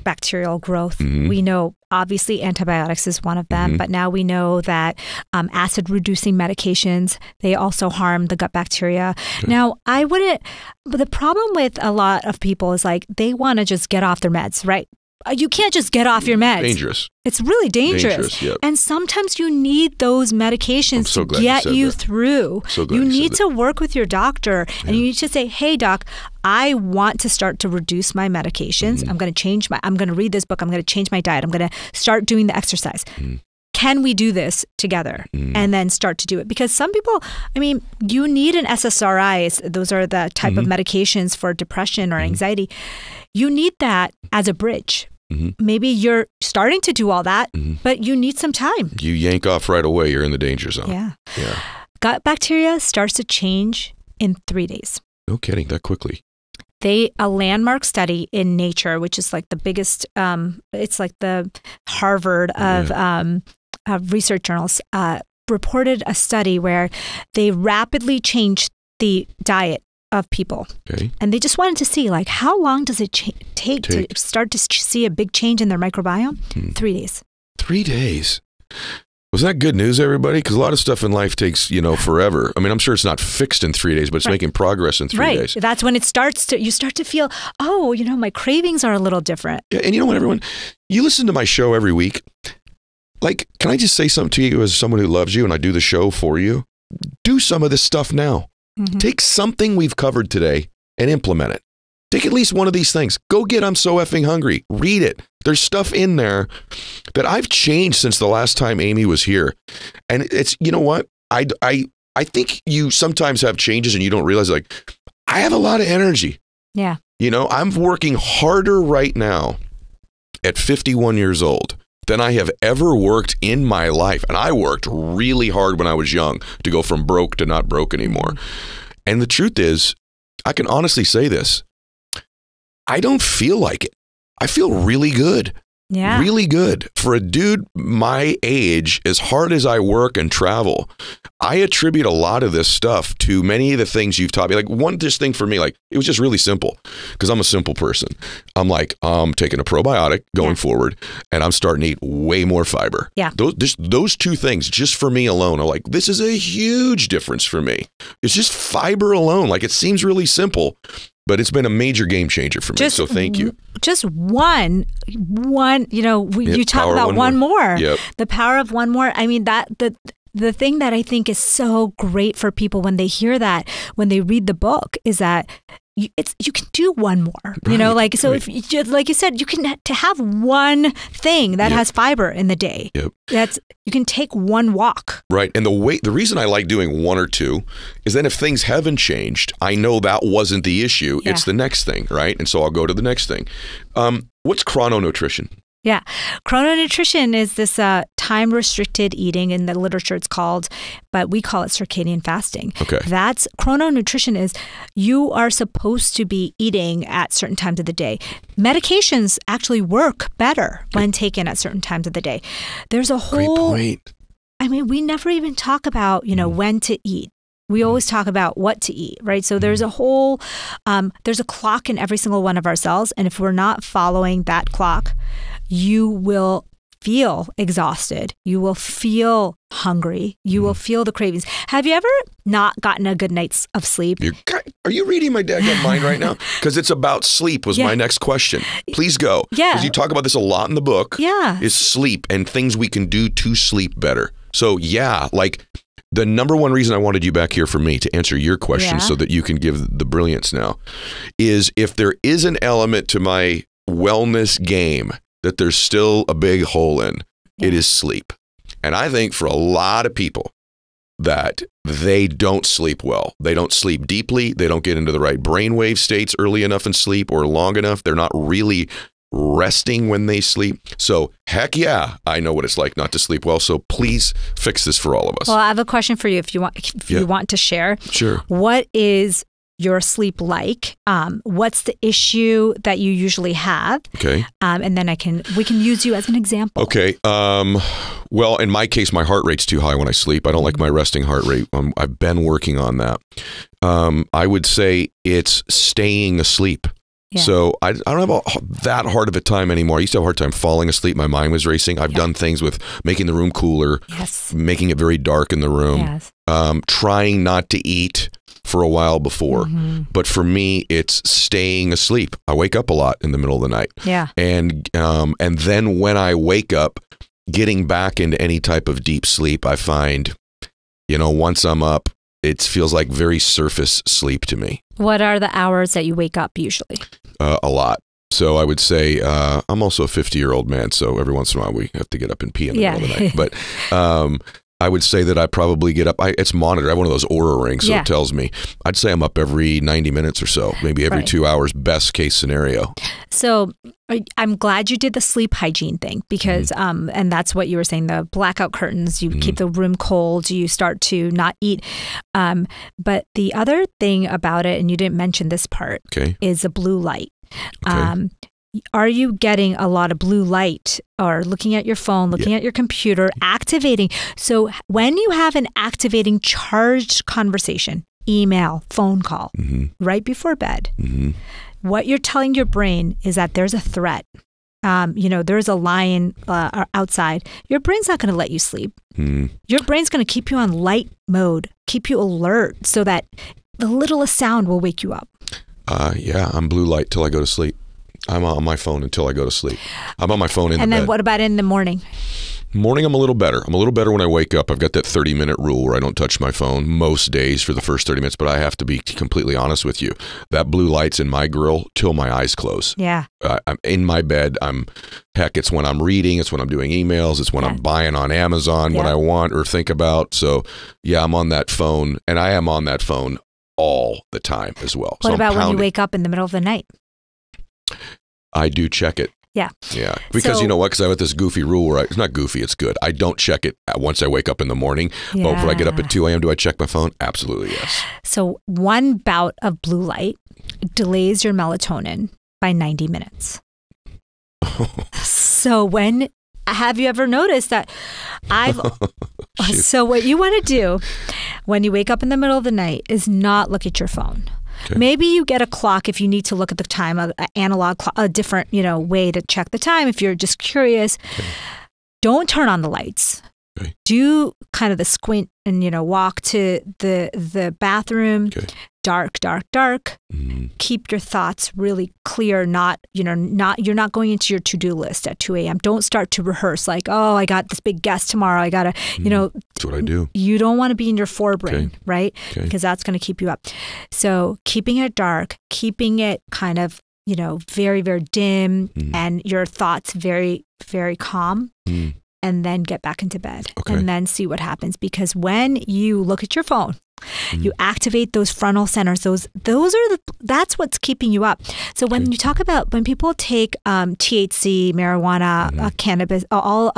bacterial growth. We know obviously antibiotics is one of them, but now we know that acid reducing medications, they also harm the gut bacteria. Now, but the problem with a lot of people is like, they want to just get off their meds, right? You can't just get off your meds. Dangerous. It's really dangerous. Yep. And sometimes you need those medications to get you through. You need to work with your doctor and you need to say, hey, doc, I want to start to reduce my medications. I'm going to read this book. I'm going to change my diet. I'm going to start doing the exercise. Can we do this together? And then start to do it? Because some people, you need an SSRIs. Those are the type of medications for depression or anxiety. You need that as a bridge. Maybe you're starting to do all that, but you need some time. You yank off right away, you're in the danger zone. Yeah. gut bacteria starts to change in 3 days. No kidding, that quickly. A landmark study in Nature, which is like the biggest, it's like the Harvard of research journals, reported a study where they rapidly changed the diet of people. Okay. And they just wanted to see, like, how long does it take to start to see a big change in their microbiome? 3 days. 3 days. Was that good news, everybody? Because a lot of stuff in life takes, forever. I mean, I'm sure it's not fixed in 3 days, but it's making progress in 3 days. That's when you start to feel, my cravings are a little different. Yeah, and you know what, everyone? You listen to my show every week. Like, can I just say something to you as someone who loves you and I do the show for you? Do some of this stuff now. Mm-hmm. Take something we've covered today and implement it. Take at least one of these things. Go get I'm So Effing Hungry. Read it. There's stuff in there that I've changed since the last time Amy was here. And it's, you know what? I think you sometimes have changes and you don't realize, like, I have a lot of energy. Yeah. I'm working harder right now at 51 years old than I have ever worked in my life. And I worked really hard when I was young to go from broke to not broke anymore. And the truth is, I can honestly say this. I don't feel like it. I feel really good. Yeah. Really good. For a dude my age, as hard as I work and travel, I attribute a lot of this stuff to many of the things you've taught me. Like, one just thing for me, like, it was just really simple because I'm a simple person. I'm like, I'm taking a probiotic going forward and I'm starting to eat way more fiber. Yeah. Those two things just for me alone are like, this is a huge difference for me. It's just fiber alone. Like, it seems really simple, but it's been a major game changer for me. So thank you. Just one, you talk about one more. Yep. The power of one more. I mean, the thing that I think is so great for people when they hear that, when they read the book, is that you can do one more, if you, like you said, you can to have one thing that has fiber in the day. Yep. You can take one walk. Right. And the reason I like doing one or two is then if things haven't changed, I know that wasn't the issue. Yeah. It's the next thing. Right. And so I'll go to the next thing. What's chrononutrition? Yeah. Chrononutrition is this time-restricted eating. In the literature it's called, but we call it circadian fasting. Okay. That's chrononutrition is you are supposed to be eating at certain times of the day. Medications actually work better when taken at certain times of the day. There's a whole... Great point. I mean, we never even talk about, when to eat. We always talk about what to eat, right? So there's a whole, there's a clock in every single one of our cells. And if we're not following that clock, you will feel exhausted. You will feel hungry. You will feel the cravings. Have you ever not gotten a good night's of sleep? Are you reading my daggone mind right now? Because it's about sleep was my next question. Please go. Yeah. Because you talk about this a lot in the book. Yeah. Is sleep and things we can do to sleep better. So the number one reason I wanted you back here for me to answer your question so that you can give the brilliance now is if there is an element to my wellness game that there's still a big hole in, it is sleep. And I think for a lot of people that they don't sleep well. They don't sleep deeply. They don't get into the right brainwave states early enough in sleep or long enough. They're not really resting when they sleep. So heck yeah, I know what it's like not to sleep well. So please fix this for all of us. Well, I have a question for you if you want to share. Sure. What is your sleep like? What's the issue that you usually have? Okay. And then we can use you as an example. Okay. Well, in my case, my heart rate's too high when I sleep. I don't like my resting heart rate. I've been working on that. I would say it's staying asleep. Yeah. So I don't have that hard of a time anymore. I used to have a hard time falling asleep. My mind was racing. I've done things with making the room cooler, making it very dark in the room, trying not to eat for a while before. Mm-hmm. But for me, it's staying asleep. I wake up a lot in the middle of the night. Yeah. And then when I wake up, getting back into any type of deep sleep, I find, once I'm up, it feels like very surface sleep to me. What are the hours that you wake up usually? A lot. So I would say I'm also a 50-year-old man. So every once in a while we have to get up and pee in the middle of the night. I would say that I probably get up. It's monitored. I have one of those Oura rings, so it tells me. I'd say I'm up every 90 minutes or so, maybe every 2 hours, best case scenario. So I'm glad you did the sleep hygiene thing because, and that's what you were saying, the blackout curtains, you keep the room cold, you start to not eat. But the other thing about it, and you didn't mention this part, is the blue light. Okay. Are you getting a lot of blue light or looking at your phone, looking at your computer, activating? So when you have an activating charged conversation, email, phone call, right before bed, what you're telling your brain is that there's a threat. There's a lion outside. Your brain's not going to let you sleep. Your brain's going to keep you on light mode, keep you alert so that the littlest sound will wake you up. I'm blue light till I go to sleep. I'm on my phone until I go to sleep. I'm on my phone in the bed. And then what about in the morning? Morning, I'm a little better. I'm a little better when I wake up. I've got that 30-minute rule where I don't touch my phone most days for the first 30 minutes, but I have to be completely honest with you. That blue light's in my grill till my eyes close. Yeah. I'm in my bed. It's when I'm reading. It's when I'm doing emails. It's when I'm buying on Amazon what I want or think about. So, I'm on that phone, and I am on that phone all the time as well. What about when you wake up in the middle of the night? I do check it. Yeah. Yeah. Because you know what? Because I have this goofy rule where it's not goofy, it's good. I don't check it once I wake up in the morning. But before I get up at 2 a.m., do I check my phone? Absolutely, yes. So one bout of blue light delays your melatonin by 90 minutes. So have you ever noticed that so what you want to do when you wake up in the middle of the night is not look at your phone. Okay. Maybe you get a clock if you need to look at the time, an analog clock, a different, way to check the time if you're just curious. Okay. Don't turn on the lights. Okay. Do kind of the squint and, walk to the bathroom. Okay. Dark, dark, dark. Keep your thoughts really clear. You're not going into your to-do list at 2 a.m. Don't start to rehearse like, oh, I got this big guest tomorrow. I got to, That's what I do. You don't want to be in your forebrain, right? Okay. Because that's going to keep you up. So keeping it dark, keeping it kind of, very, very dim and your thoughts very, very calm. And then get back into bed and then see what happens. Because when you look at your phone, you activate those frontal centers. That's what's keeping you up. So when you talk about when people take THC, marijuana, cannabis, all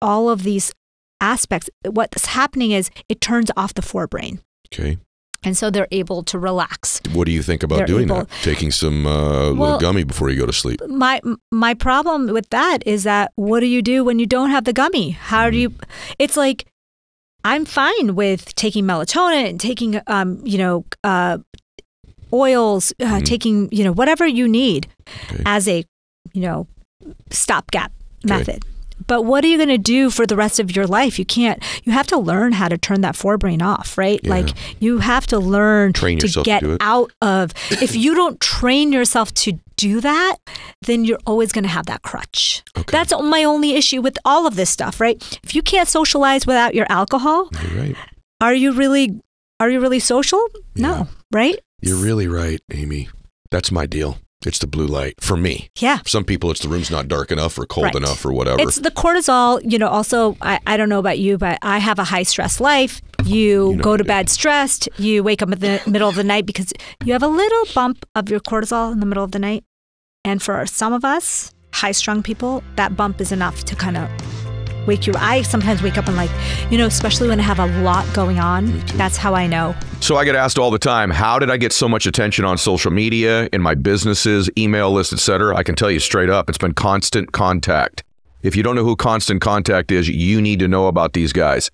of these aspects, what's happening is it turns off the forebrain. Okay. And so they're able to relax. What do you think about doing that? Taking some little gummy before you go to sleep? My problem with that is that what do you do when you don't have the gummy? How do you? It's like I'm fine with taking melatonin and taking oils, taking whatever you need as a stopgap method. But what are you going to do for the rest of your life? You have to learn how to turn that forebrain off, right? Yeah. Like you have to learn to get out of, if you don't train yourself to do that, then you're always going to have that crutch. Okay. That's my only issue with all of this stuff, right? If you can't socialize without your alcohol, you're right. Are you really social? Yeah. No, right? You're really right, Amy. That's my deal. It's the blue light for me. Yeah. For some people, it's the room's not dark enough or cold enough or whatever. It's the cortisol. Also, I don't know about you, but I have a high stress life. You go to bed stressed. You wake up in the middle of the night because you have a little bump of your cortisol in the middle of the night. And for some of us, high-strung people, that bump is enough to kind of wake you. I sometimes wake up and especially when I have a lot going on. That's how I know. So I get asked all the time, how did I get so much attention on social media, in my businesses, email lists, etc.? I can tell you straight up, it's been Constant Contact. If you don't know who Constant Contact is, you need to know about these guys.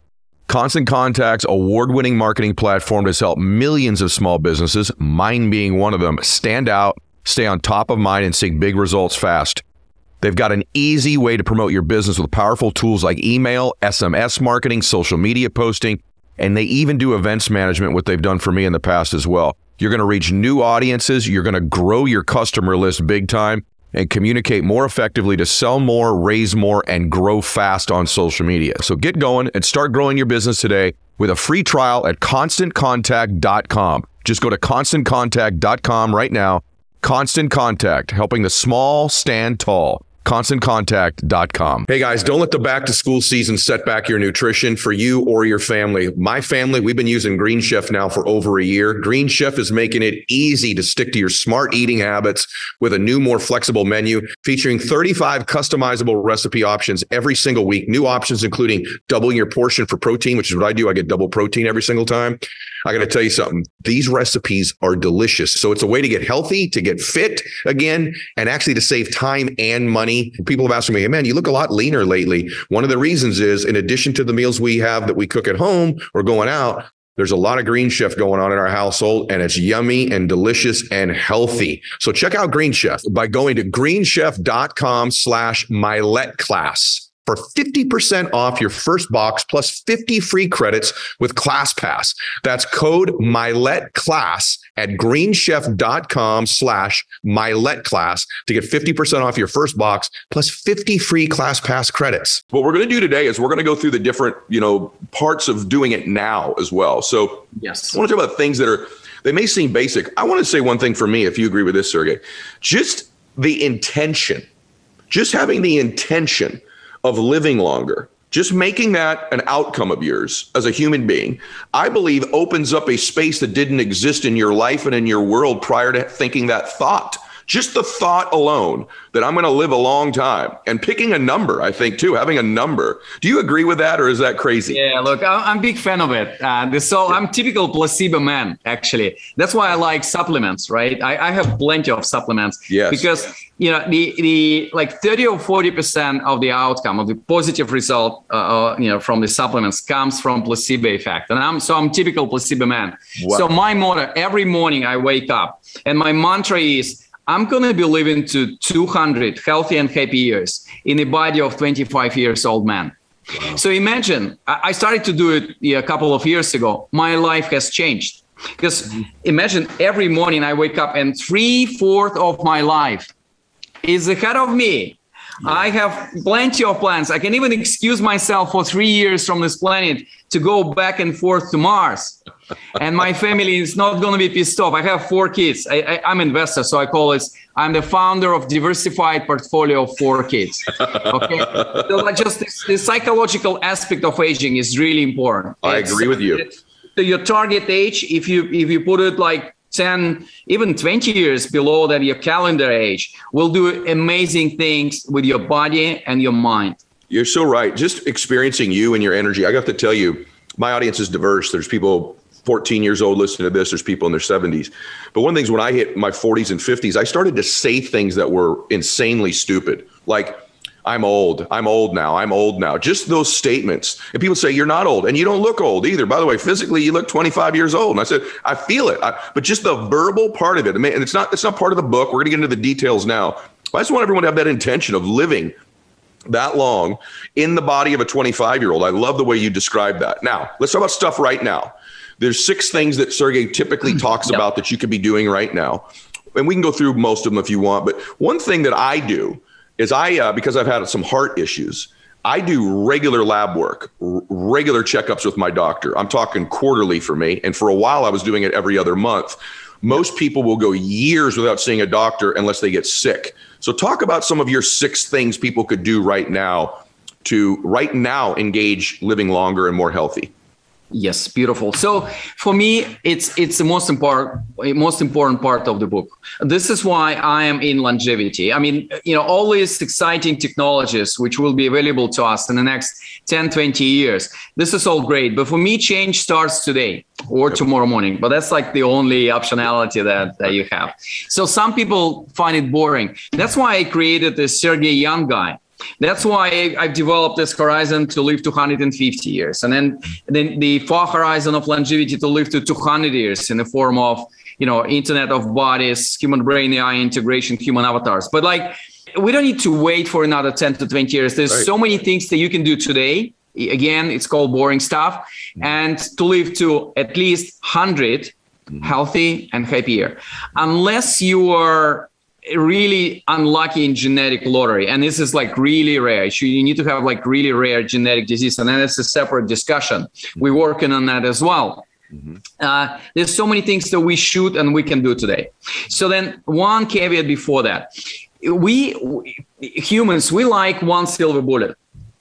Constant Contact's award-winning marketing platform has helped millions of small businesses, mine being one of them, stand out, stay on top of mind, and see big results fast. They've got an easy way to promote your business with powerful tools like email, SMS marketing, social media posting, and they even do events management, what they've done for me in the past as well. You're going to reach new audiences, you're going to grow your customer list big time, and communicate more effectively to sell more, raise more, and grow fast on social media. So get going and start growing your business today with a free trial at ConstantContact.com. Just go to ConstantContact.com right now. Constant Contact, helping the small stand tall. ConstantContact.com. Hey guys, don't let the back to school season set back your nutrition for you or your family. My family, we've been using Green Chef now for over a year. Green Chef is making it easy to stick to your smart eating habits with a new, more flexible menu featuring 35 customizable recipe options every single week. New options including doubling your portion for protein, which is what I do. I get double protein every single time. I got to tell you something. These recipes are delicious. So it's a way to get healthy, to get fit again, and actually to save time and money. People have asked me, hey, man, you look a lot leaner lately. One of the reasons is, in addition to the meals we have that we cook at home or going out, there's a lot of Green Chef going on in our household, and it's yummy and delicious and healthy. So check out Green Chef by going to greenchef.com/Mylett class. For 50% off your first box plus 50 free credits with ClassPass. That's code Mylett class at greenchef.com/Mylett class to get 50% off your first box plus 50 free ClassPass credits. What we're going to do today is we're going to go through the different, parts of doing it now as well. So yes, I want to talk about things they may seem basic. I want to say one thing for me, if you agree with this, Sergey, just the intention, just having the intention of living longer, just making that an outcome of yours as a human being, I believe opens up a space that didn't exist in your life and in your world prior to thinking that thought. Just the thought alone that I'm going to live a long time, and picking a number, I think too, having a number. Do you agree with that, or is that crazy? Yeah, look, I'm a big fan of it. I'm typical placebo man, actually. That's why I like supplements, right? I have plenty of supplements. Yes. Because the 30 or 40% of the outcome of the positive result, from the supplements comes from placebo effect. And I'm typical placebo man. Wow. So my motto, every morning I wake up, and my mantra is, I'm going to be living to 200 healthy and happy years in the body of 25 years old man. Wow. So imagine, I started to do it a couple of years ago. My life has changed, because imagine every morning I wake up and 3/4 of my life is ahead of me. I have plenty of plans. I can even excuse myself for 3 years from this planet to go back and forth to Mars. And my family is not going to be pissed off. I have 4 kids. I'm an investor, so I call it, I'm the founder of diversified portfolio of 4 kids. Okay. So just the psychological aspect of aging is really important. I agree with you. So your target age, if you put it like 10, even 20 years below that, your calendar age, will do amazing things with your body and your mind. You're so right. Just experiencing you and your energy. I got to tell you, my audience is diverse. There's people 14 years old listening to this. There's people in their 70s. But one of the things, when I hit my 40s and 50s, I started to say things that were insanely stupid. Like, I'm old now. Just those statements. And people say, you're not old, and you don't look old either. By the way, physically, you look 25 years old. And I said, I feel it. But just the verbal part of it, and it's not part of the book. We're going to get into the details now. I just want everyone to have that intention of living that long in the body of a 25-year-old. I love the way you described that. Now, let's talk about stuff right now. There's 6 things that Sergey typically talks about that you could be doing right now. And we can go through most of them if you want. But one thing that I do is because I've had some heart issues, I do regular lab work, regular checkups with my doctor. I'm talking quarterly for me. And for a while, I was doing it every other month. Most people will go years without seeing a doctor unless they get sick. So talk about some of your 6 things people could do right now to engage living longer and more healthy. Yes, beautiful. So for me, it's the most important part of the book. This is why I am in longevity. I mean, all these exciting technologies which will be available to us in the next 10, 20 years. This is all great. But for me, change starts today or tomorrow morning. But that's like the only optionality that you have. So some people find it boring. That's why I created this Sergey Young guy. That's why I've developed this horizon to live 250 years. And then the far horizon of longevity to live to 200 years in the form of, Internet of Bodies, human brain, AI integration, human avatars. But we don't need to wait for another 10 to 20 years. There's so many things that you can do today. Again, it's called boring stuff. And to live to at least 100 healthy and happier. Unless you are really unlucky in genetic lottery, and this is really rare. You need to have really rare genetic disease, and then it's a separate discussion. We're working on that as well. There's so many things that we should and we can do today. So then one caveat before that, we humans, we like one silver bullet.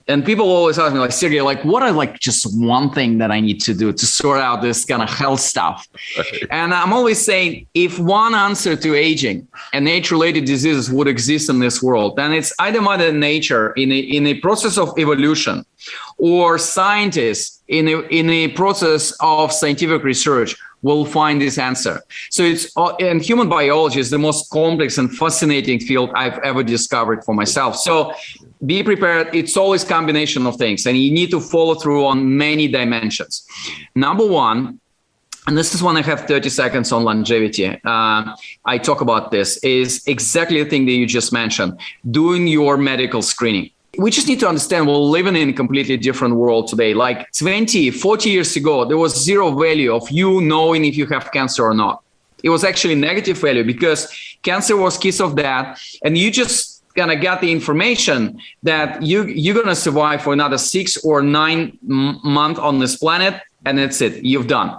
And people always ask me, like, Sergey, like, what are like just one thing that I need to do to sort out this kind of health stuff? Right. And I'm always saying, if one answer to aging and age-related diseases would exist in this world, then it's either Mother Nature in a process of evolution, or scientists in a process of scientific research will find this answer. So and human biology is the most complex and fascinating field I've ever discovered for myself. So be prepared. It's always a combination of things, and you need to follow through on many dimensions. Number one, and this is when I have 30 seconds on longevity, I talk about this, is exactly the thing that you just mentioned, doing your medical screening. We just need to understand we're living in a completely different world today. Like 20, 40 years ago, there was zero value of you knowing if you have cancer or not. It was actually negative value because cancer was kiss of death, and you just gonna get the information that you're gonna survive for another 6 or 9 months on this planet, and that's it, you've done.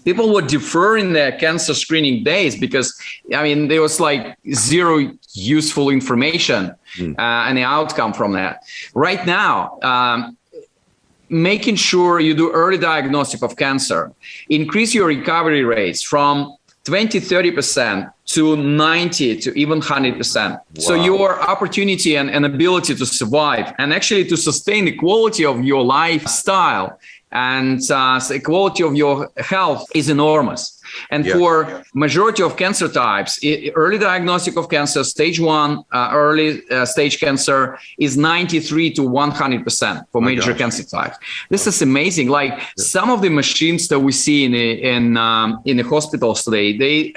People were deferring their cancer screening days because, I mean, there was like zero useful information and the outcome from that. Right now, making sure you do early diagnostic of cancer, increase your recovery rates from 20-30% to 90 to even 100%. Wow. So your opportunity and ability to survive and actually to sustain the quality of your lifestyle and the quality of your health is enormous. And for majority of cancer types, early diagnostic of cancer, stage 1, early stage cancer is 93 to 100% for major cancer types. This is amazing. Like some of the machines that we see in the hospitals today,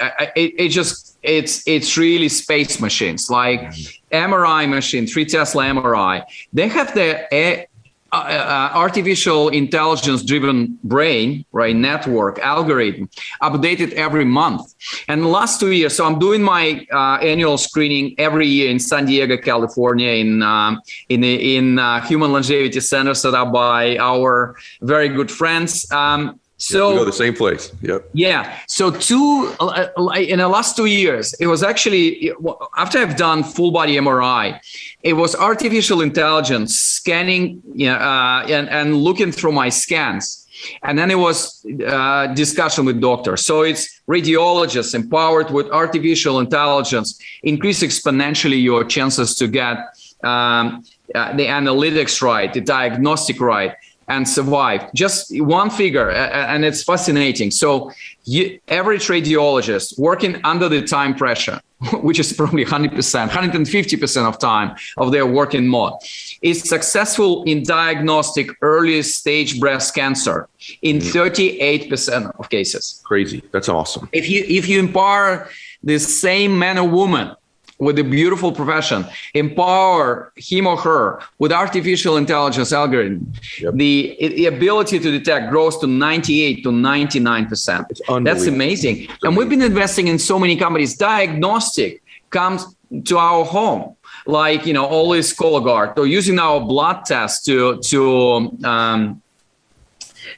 it's really space machines, like MRI machine, 3 Tesla MRI. They have the artificial intelligence driven brain, right, network algorithm updated every month. And the last 2 years, so I'm doing my annual screening every year in San Diego, California, in Human Longevity Center set up by our very good friends. So we go to the same place. Yep. Yeah. So in the last 2 years, it was actually, after I've done full body MRI, it was artificial intelligence scanning and looking through my scans. And then it was discussion with doctors. So it's radiologists empowered with artificial intelligence, increase exponentially your chances to get the analytics right, the diagnostic right, and survive. Just one figure, and it's fascinating. So average radiologist working under the time pressure, which is probably 100%, 150% of time of their working mode, is successful in diagnostic early stage breast cancer in 38% of cases. Crazy. That's awesome. If you empower the same man or woman with a beautiful profession, empower him or her with artificial intelligence algorithm, the ability to detect grows to 98 to 99%. That's amazing. And we've been investing in so many companies. Diagnostic comes to our home, like, always Cologuard, or using our blood test to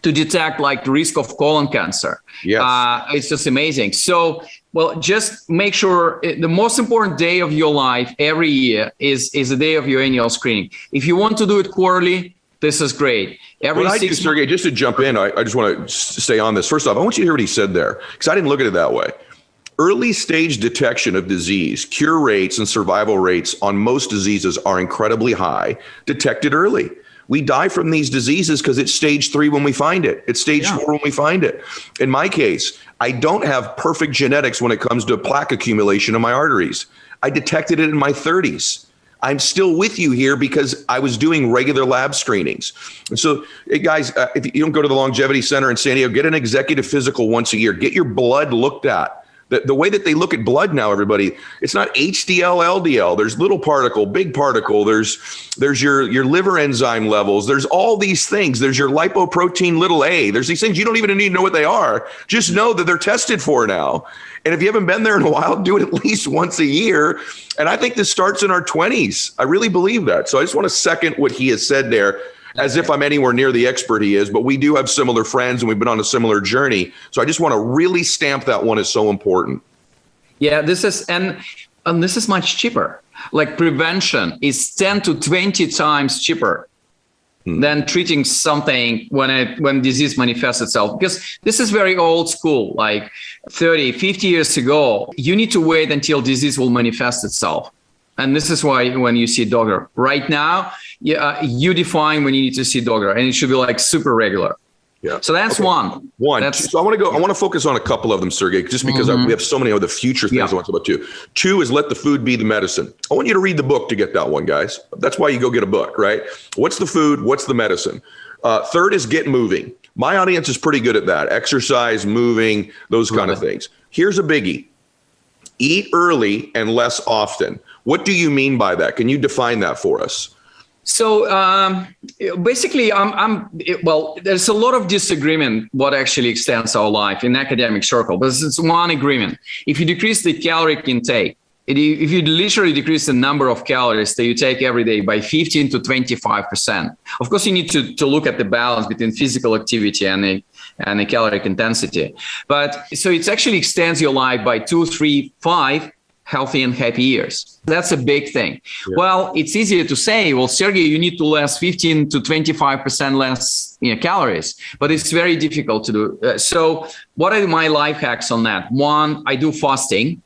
detect like the risk of colon cancer. Yes. It's just amazing. So, well, just make sure the most important day of your life every year is the day of your annual screening. If you want to do it quarterly, this is great. Sergey, just to jump in, I just want to stay on this. First off, I want you to hear what he said there, because I didn't look at it that way. Early stage detection of disease, cure rates and survival rates on most diseases are incredibly high, detected early. We die from these diseases because it's stage 3 when we find it. It's stage 4 when we find it. In my case, I don't have perfect genetics when it comes to plaque accumulation in my arteries. I detected it in my 30s. I'm still with you here because I was doing regular lab screenings. And so, hey guys, if you don't go to the Longevity Center in San Diego, get an executive physical once a year. Get your blood looked at. The way that they look at blood now, everybody, it's not HDL, LDL. There's little particle, big particle. There's your liver enzyme levels. There's all these things. There's your lipoprotein little a. There's these things you don't even need to know what they are. Just know that they're tested for now. And if you haven't been there in a while, do it at least once a year. And I think this starts in our 20s. I really believe that. So I just want to second what he has said there, as if I'm anywhere near the expert he is, but we do have similar friends and we've been on a similar journey. So I just want to really stamp that one as so important. Yeah, this is, and And this is much cheaper. Like prevention is 10 to 20 times cheaper than treating something when disease manifests itself. Because this is very old school, like 30, 50 years ago, you need to wait until disease will manifest itself. And this is why when you see a doctor right now, you define when you need to see a doctor, and it should be like super regular. Yeah. So that's one. So I want to focus on a couple of them, Sergey, just because we have so many other future things I want to talk about too. 2 is let the food be the medicine. I want you to read the book to get that one, guys. That's why you go get a book, right? What's the food? What's the medicine? 3rd is get moving. My audience is pretty good at that. Exercise, moving, those kind of things. Here's a biggie. Eat early and less often. What do you mean by that? Can you define that for us? So basically, there's a lot of disagreement what actually extends our life in academic circle, but it's one agreement. If you decrease the caloric intake, if you literally decrease the number of calories that you take every day by 15 to 25%, of course, you need to look at the balance between physical activity and the caloric intensity. But so it actually extends your life by 2, 3, 5 healthy and happy years. That's a big thing. Yeah. Well, it's easier to say, well, Sergey, you need to less 15 to 25% less calories, but it's very difficult to do. So what are my life hacks on that? 1, I do fasting.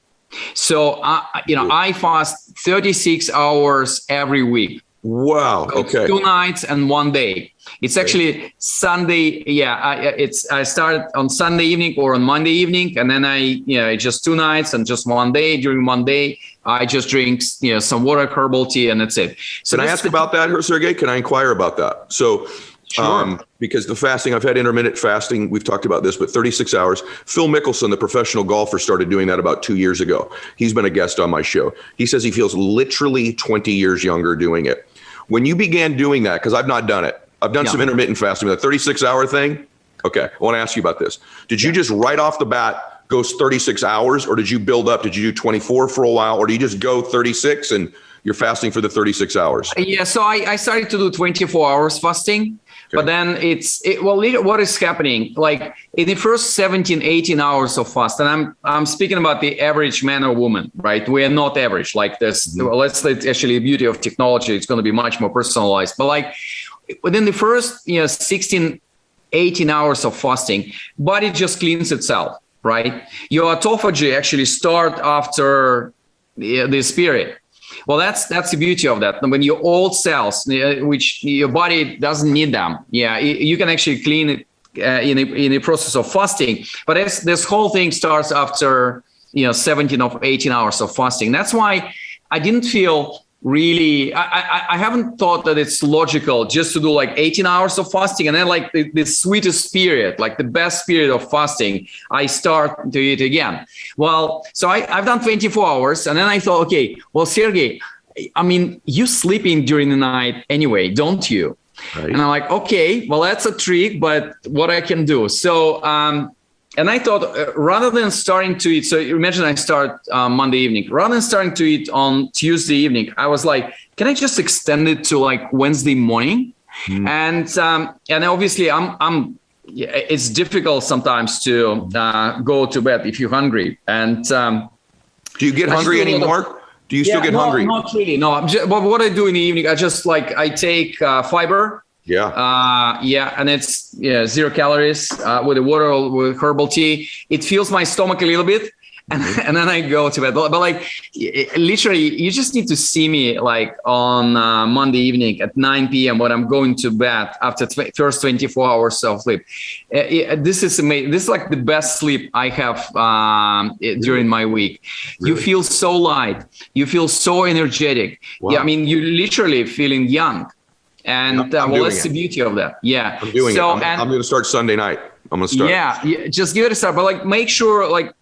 So, I fast 36 hours every week. Wow. Okay. 2 nights and 1 day. It's actually Sunday. Yeah. I start on Sunday evening or on Monday evening. And then just 2 nights and just 1 day. During 1 day, I just drink, some water, herbal tea, and that's it. So can I ask about that, Sergey? Can I inquire about that? So, sure. Because the fasting, I've had intermittent fasting. We've talked about this, but 36 hours. Phil Mickelson, the professional golfer, started doing that about 2 years ago. He's been a guest on my show. He says he feels literally 20 years younger doing it. When you began doing that, because I've not done it, I've done some intermittent fasting, the 36-hour thing. Okay, I want to ask you about this. Did you just right off the bat go 36 hours, or did you build up? Did you do 24 for a while, or do you just go 36 and you're fasting for the 36 hours? Yeah, so I started to do 24 hours fasting. Okay. But then what is happening? Like in the first 17, 18 hours of fast, and I'm speaking about the average man or woman, right? We are not average like this. Let's actually the beauty of technology, it's going to be much more personalized. But like within the first 16, 18 hours of fasting, body just cleans itself, right? Your autophagy actually start after this period. Well, that's the beauty of that. When your old cells, which your body doesn't need them, you can actually clean it in a process of fasting. But this whole thing starts after 17 or 18 hours of fasting. That's why I didn't feel really. I haven't thought that it's logical just to do like 18 hours of fasting and then like the sweetest period, like the best period of fasting, I start to eat again. Well, so I've done 24 hours and then I thought, okay, well, Sergey, I mean, you sleeping during the night anyway, don't you? Right. And I'm like, okay, well, that's a trick, but what I can do. So, and I thought rather than starting to eat, so imagine I start Monday evening, rather than starting to eat on Tuesday evening, I was like, can I just extend it to like Wednesday morning? And obviously it's difficult sometimes to go to bed if you're hungry. And do you get hungry anymore? Do you still get hungry? Not really. No, but what I do in the evening, I take fiber. And it's 0 calories with the water or with herbal tea. It fills my stomach a little bit, and then I go to bed. But like literally, you just need to see me like on Monday evening at 9 p.m. when I'm going to bed after first 24 hours of sleep. This is amazing. This is like the best sleep I have during my week. Really? You feel so light. You feel so energetic. Wow. Yeah, I mean, you're literally feeling young. And that's the beauty of that. Yeah, I'm doing it. I'm going to start Sunday night. I'm going to start. Yeah, just give it a start. But like, make sure, like,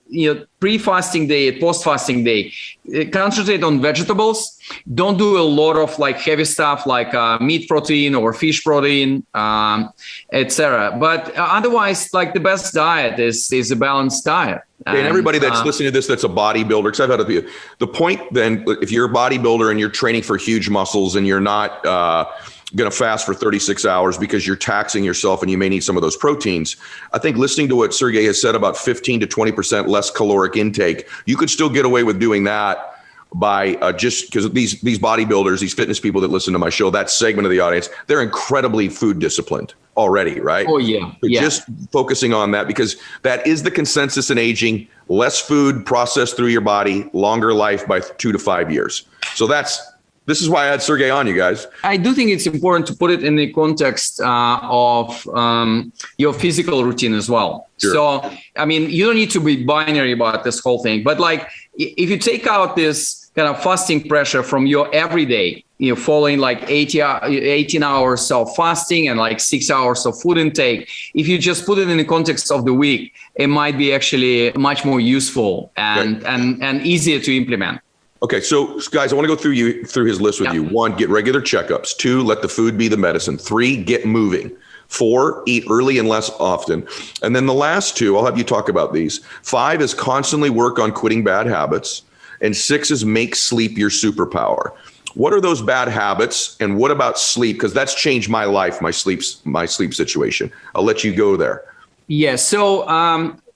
pre-fasting day, post-fasting day, concentrate on vegetables. Don't do a lot of like heavy stuff like meat protein or fish protein, etc. But otherwise, like the best diet is a balanced diet. And everybody that's listening to this, that's a bodybuilder, because I've had the point then, if you're a bodybuilder and you're training for huge muscles and you're not going to fast for 36 hours because you're taxing yourself and you may need some of those proteins. I think listening to what Sergey has said about 15 to 20% less caloric intake, you could still get away with doing that by just because these bodybuilders, these fitness people that listen to my show, that segment of the audience, they're incredibly food disciplined already, right? Oh, yeah. But just focusing on that, because that is the consensus in aging: less food processed through your body, longer life by 2 to 5 years. So this is why I had Sergey on, you guys. I do think it's important to put it in the context of your physical routine as well. Sure. So, I mean, you don't need to be binary about this whole thing, but like if you take out this kind of fasting pressure from your everyday, following like 18 hours of fasting and like 6 hours of food intake, if you just put it in the context of the week, it might be actually much more useful and easier to implement. Okay, so guys, I want to go through his list with you. 1, get regular checkups. 2, let the food be the medicine. 3, get moving. 4, eat early and less often. And then the last 2, I'll have you talk about these. 5 is constantly work on quitting bad habits. And 6 is make sleep your superpower. What are those bad habits? And what about sleep? Because that's changed my life, my sleep situation. I'll let you go there. Yeah, so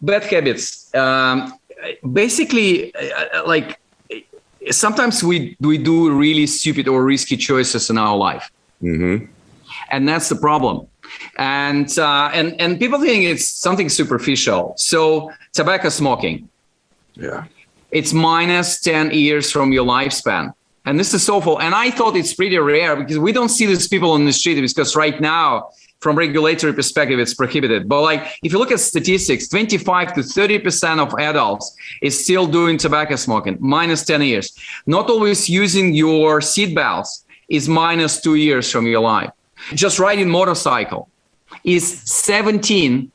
bad habits. Basically, like, sometimes we do really stupid or risky choices in our life, and that's the problem. And people think it's something superficial. So tobacco smoking, it's minus 10 years from your lifespan, and this is awful. And I thought it's pretty rare because we don't see these people on the street, because right now, from regulatory perspective, it's prohibited. But like, if you look at statistics, 25 to 30% of adults is still doing tobacco smoking, minus 10 years. Not always using your seat belts is minus 2 years from your life. Just riding motorcycle is 17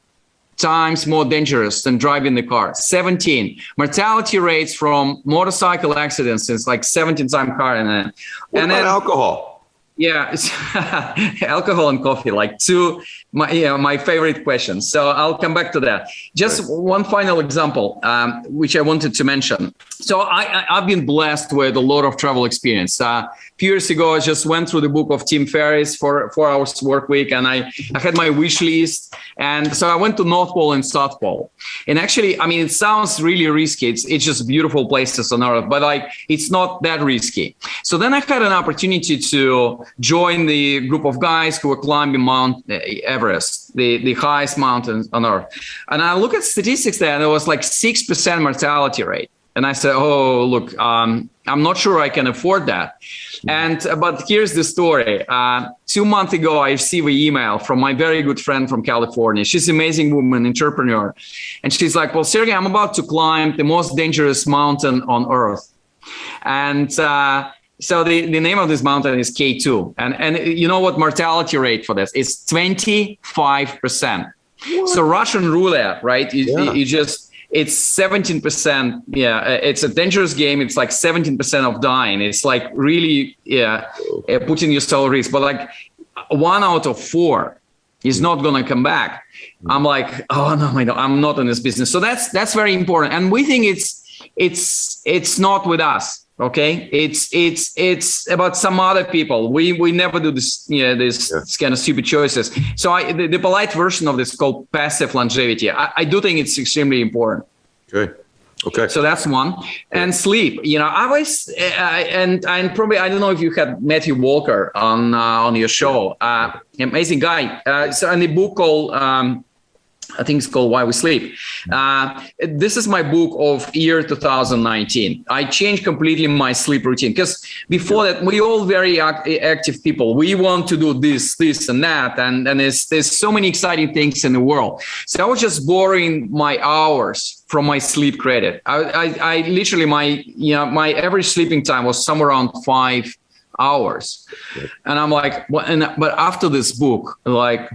times more dangerous than driving the car. 17. Mortality rates from motorcycle accidents is like 17 times higher than that. What about alcohol? Yeah, alcohol and coffee, like my favorite questions. So I'll come back to that. Just one final example, which I wanted to mention. So I've been blessed with a lot of travel experience. A few years ago, I just went through the book of Tim Ferriss for 4 hours work week, and I had my wish list. And so I went to North Pole and South Pole. And actually, I mean, it sounds really risky. It's just beautiful places on Earth, but like, it's not that risky. So then I had an opportunity to join the group of guys who were climbing Mount Everest, the highest mountain on Earth. And I look at statistics there, and it was like 6% mortality rate. And I said, oh, look, I'm not sure I can afford that. But here's the story. 2 months ago, I received an email from my very good friend from California. She's an amazing woman, entrepreneur. And she's like, well, Sergey, I'm about to climb the most dangerous mountain on Earth. And so the name of this mountain is K2. And you know what mortality rate for this? It's 25%. What? So Russian roulette, right? It's 17%. Yeah, it's a dangerous game. It's like 17% of dying. It's like really, putting yourself at risk. But like 1 out of 4 is not going to come back. I'm like, oh no, I'm not in this business. So that's very important. And we think it's not with us. Okay, it's about some other people. We never do this, this kind of stupid choices. So the polite version of this is called passive longevity. I do think it's extremely important. Okay. So that's one. And sleep. I always and probably I don't know if you had Matthew Walker on your show. Amazing guy. So in the book called. I think it's called Why We Sleep. This is my book of year 2019. I changed completely my sleep routine because before that, we all very active people. We want to do this, and that. And there's so many exciting things in the world. So I was just borrowing my hours from my sleep credit. I literally, my average sleeping time was somewhere around 5 hours. And I'm like, but after this book, like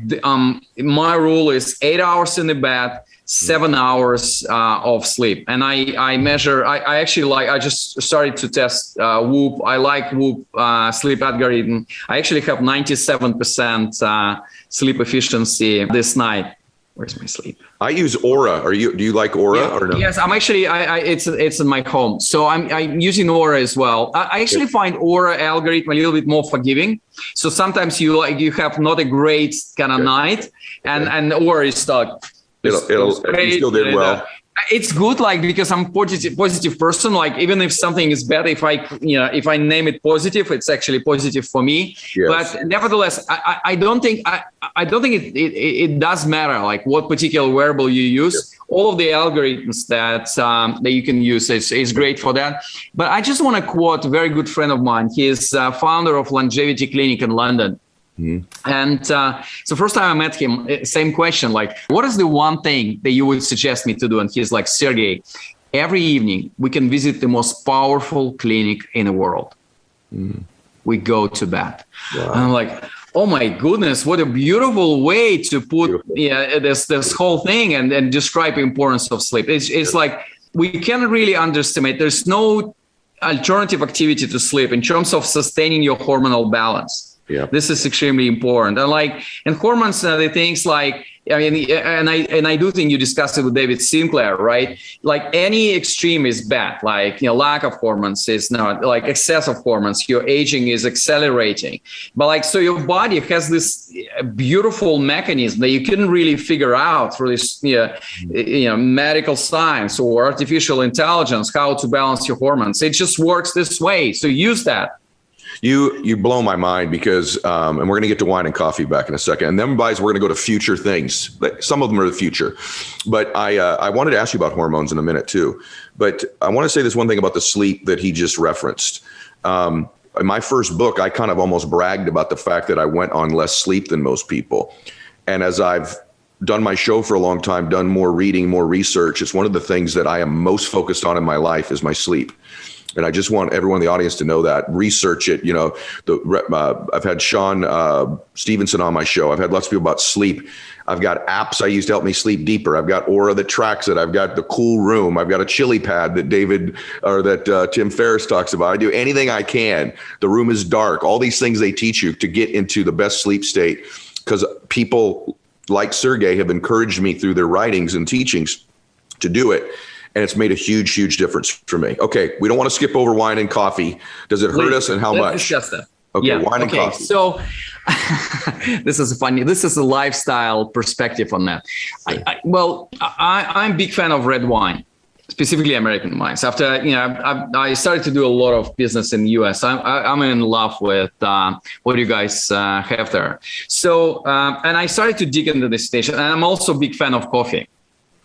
my rule is 8 hours in the bed, 7 hours of sleep. And I measure, I just started to test Whoop. I like Whoop sleep algorithm. I actually have 97% sleep efficiency this night. Where's my sleep? I use Aura. Do you like Aura or no? Yes, I'm actually. It's in my home, so I'm using Aura as well. I actually find Aura algorithm a little bit more forgiving. So sometimes you have not a great kind of night, and Aura is stuck. You still did well. it's good, like, because I'm positive person. Like, even if something is bad, if I name it positive, it's actually positive for me. Yes. But nevertheless, I don't think it does matter like what particular wearable you use. Yes. All of the algorithms that you can use is great for that. But I just want to quote a very good friend of mine. He's founder of Longevity Clinic in London. Mm-hmm. And so first time I met him, same question, like, what is the one thing that you would suggest me to do? And he's like, Sergey, every evening we can visit the most powerful clinic in the world. Mm-hmm. We go to bed. Wow. And I'm like, oh my goodness, what a beautiful way to put this whole thing and describe the importance of sleep. It's like, we can't really underestimate. There's no alternative activity to sleep in terms of sustaining your hormonal balance. Yeah, this is extremely important. And hormones, the things like, I mean, and I do think you discussed it with David Sinclair, right? Like, any extreme is bad. Like, lack of hormones is not, like, excess of hormones, your aging is accelerating. But like, so your body has this beautiful mechanism that you couldn't really figure out through this, medical science or artificial intelligence, how to balance your hormones. It just works this way. So use that. You blow my mind because, and we're going to get to wine and coffee back in a second. And then, guys, we're going to go to future things. Some of them are the future. But I wanted to ask you about hormones in a minute, too. But I want to say this one thing about the sleep that he just referenced. In my first book, I kind of almost bragged about the fact that I went on less sleep than most people. And as I've done my show for a long time, done more reading, more research, it's one of the things that I am most focused on in my life is my sleep. And I just want everyone in the audience to know that. Research it. I've had Shawn Stevenson on my show. I've had lots of people about sleep. I've got apps I use to help me sleep deeper. I've got Aura that tracks it. I've got the Cool Room. I've got a chili pad that Tim Ferriss talks about. I do anything I can. The room is dark. All these things they teach you to get into the best sleep state, because people like Sergey have encouraged me through their writings and teachings to do it. And it's made a huge, huge difference for me. Okay, we don't want to skip over wine and coffee. Does it hurt us, and how much? Let's discuss that. Okay, wine and coffee. So this is a lifestyle perspective on that. I'm a big fan of red wine, specifically American wines. After I started to do a lot of business in the US. I'm in love with what you guys have there. So and I started to dig into this station, and I'm also a big fan of coffee.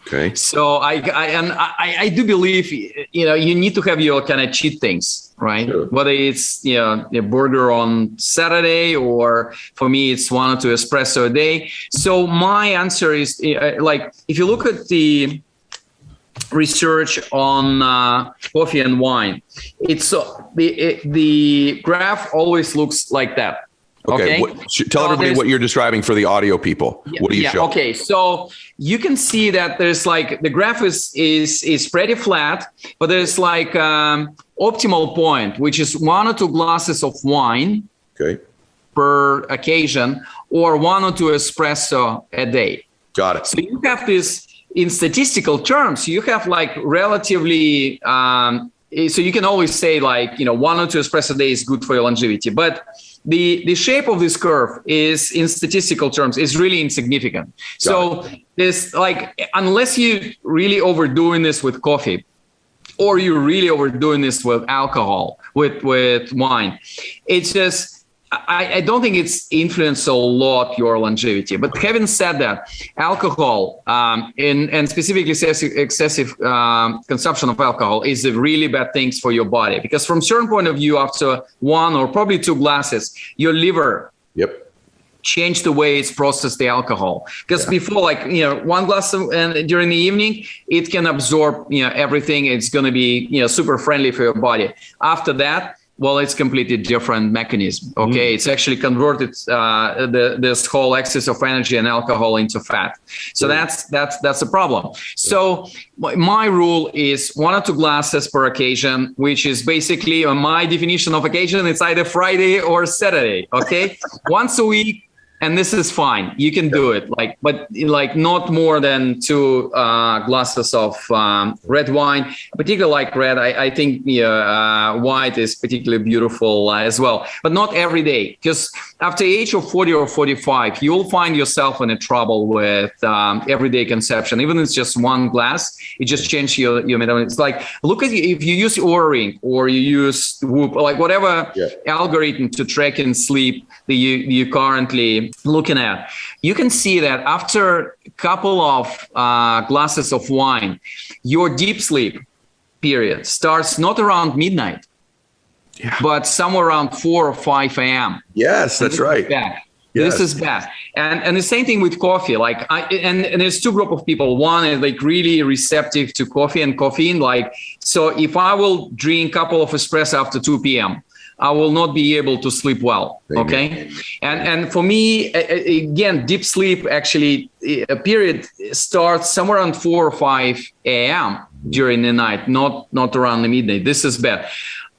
Okay. So I do believe, you need to have your kind of cheat things, right? Sure. Whether it's, a burger on Saturday, or for me, it's 1 or 2 espresso a day. So my answer is, like, if you look at the research on coffee and wine, it's the graph always looks like that. Okay. Tell everybody what you're describing for the audio people. What do you show? Okay. So you can see that there's like, the graph is pretty flat, but there's like optimal point, which is 1 or 2 glasses of wine per occasion, or 1 or 2 espresso a day. Got it. So you have this in statistical terms, you have like relatively, so you can always say like, 1 or 2 espresso a day is good for your longevity, but the shape of this curve is, in statistical terms, is really insignificant. So this, like, unless you really overdoing this with coffee, or you're really overdoing this with alcohol, with wine, it's just, I don't think it's influenced a lot your longevity. But having said that, alcohol and specifically excessive consumption of alcohol is a really bad thing for your body, because from a certain point of view, after 1 or probably 2 glasses, your liver change the way it's processed the alcohol. Because before, like, 1 glass during the evening, it can absorb everything. It's going to be super friendly for your body. After that, well, it's completely different mechanism. Okay, it's actually converted this whole excess of energy and alcohol into fat. So that's a problem. So my rule is 1 or 2 glasses per occasion, which is basically, my definition of occasion, it's either Friday or Saturday. Okay, once a week. And this is fine. You can do it, but not more than 2 glasses of red wine. Particularly like red, I think white is particularly beautiful as well, but not every day. Because after age of 40 or 45, you'll find yourself in a trouble with everyday consumption. Even if it's just one glass, it just changes your metabolism. It's like, look at if you use Oura Ring or you use Whoop, like whatever algorithm to track and sleep that you're currently looking at, you can see that after a couple of glasses of wine, your deep sleep period starts not around midnight, but somewhere around 4 or 5 a.m. Yes, that's right. Yes. This is bad. And the same thing with coffee. Like, and there's two group of people. One is like really receptive to coffee and caffeine. Like, so if I will drink a couple of espresso after 2 p.m., I will not be able to sleep well. Okay. And for me, again, deep sleep actually a period starts somewhere around 4 or 5 a.m. during the night, not around the midnight. This is bad.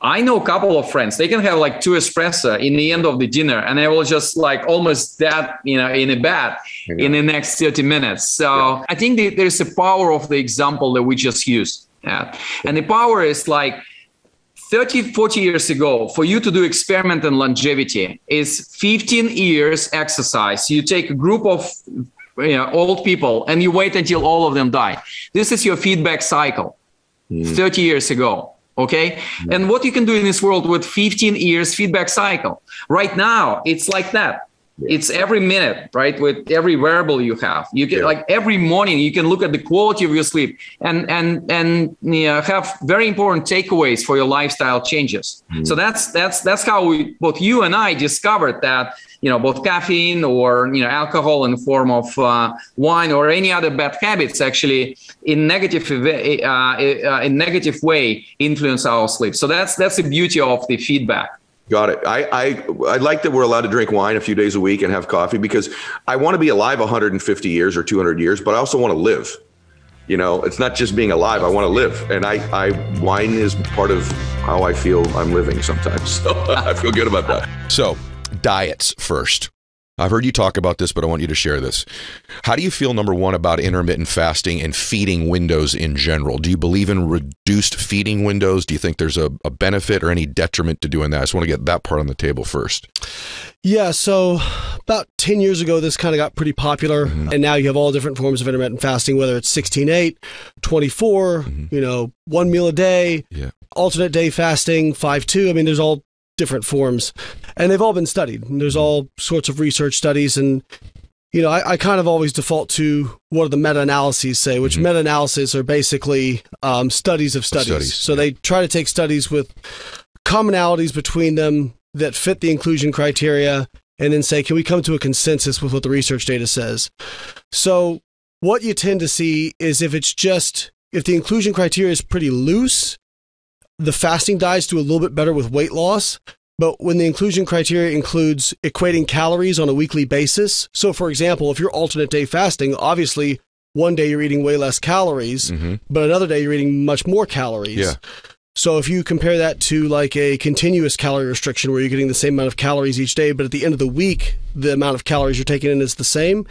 I know a couple of friends, they can have like 2 espresso in the end of the dinner and they will just like almost that, in a bed in the next 30 minutes. So I think there's a power of the example that we just used. And the power is like 30, 40 years ago, for you to do experiment in longevity is 15 years exercise. You take a group of old people and you wait until all of them die. This is your feedback cycle 30 years ago. Okay. And what you can do in this world with 15 years feedback cycle right now, it's like that. It's every minute, right? With every wearable you have, you can like every morning, you can look at the quality of your sleep and have very important takeaways for your lifestyle changes. So that's how both you and I discovered that, both caffeine or, alcohol in the form of wine or any other bad habits actually in negative way influence our sleep. So that's the beauty of the feedback. Got it. I like that we're allowed to drink wine a few days a week and have coffee because I want to be alive 150 years or 200 years, but I also want to live. It's not just being alive. I want to live. And wine is part of how I feel I'm living sometimes. So I feel good about that. So diets first. I've heard you talk about this, but I want you to share this. How do you feel, number one, about intermittent fasting and feeding windows in general? Do you believe in reduced feeding windows? Do you think there's a benefit or any detriment to doing that? I just want to get that part on the table first. Yeah, so about 10 years ago, this kind of got pretty popular. And now you have all different forms of intermittent fasting, whether it's 16-8, 24, 1 meal a day, alternate day fasting, 5-2. I mean, there's all different forms, and they've all been studied. And there's all sorts of research studies, and I kind of always default to what do the meta-analyses say, which meta-analyses are basically studies of studies. So they try to take studies with commonalities between them that fit the inclusion criteria, and then say, can we come to a consensus with what the research data says? So what you tend to see is if the inclusion criteria is pretty loose, the fasting diets do a little bit better with weight loss. But when the inclusion criteria includes equating calories on a weekly basis, so for example, if you're alternate day fasting, obviously one day you're eating way less calories, but another day you're eating much more calories. Yeah. So if you compare that to like a continuous calorie restriction where you're getting the same amount of calories each day, but at the end of the week, the amount of calories you're taking in is the same,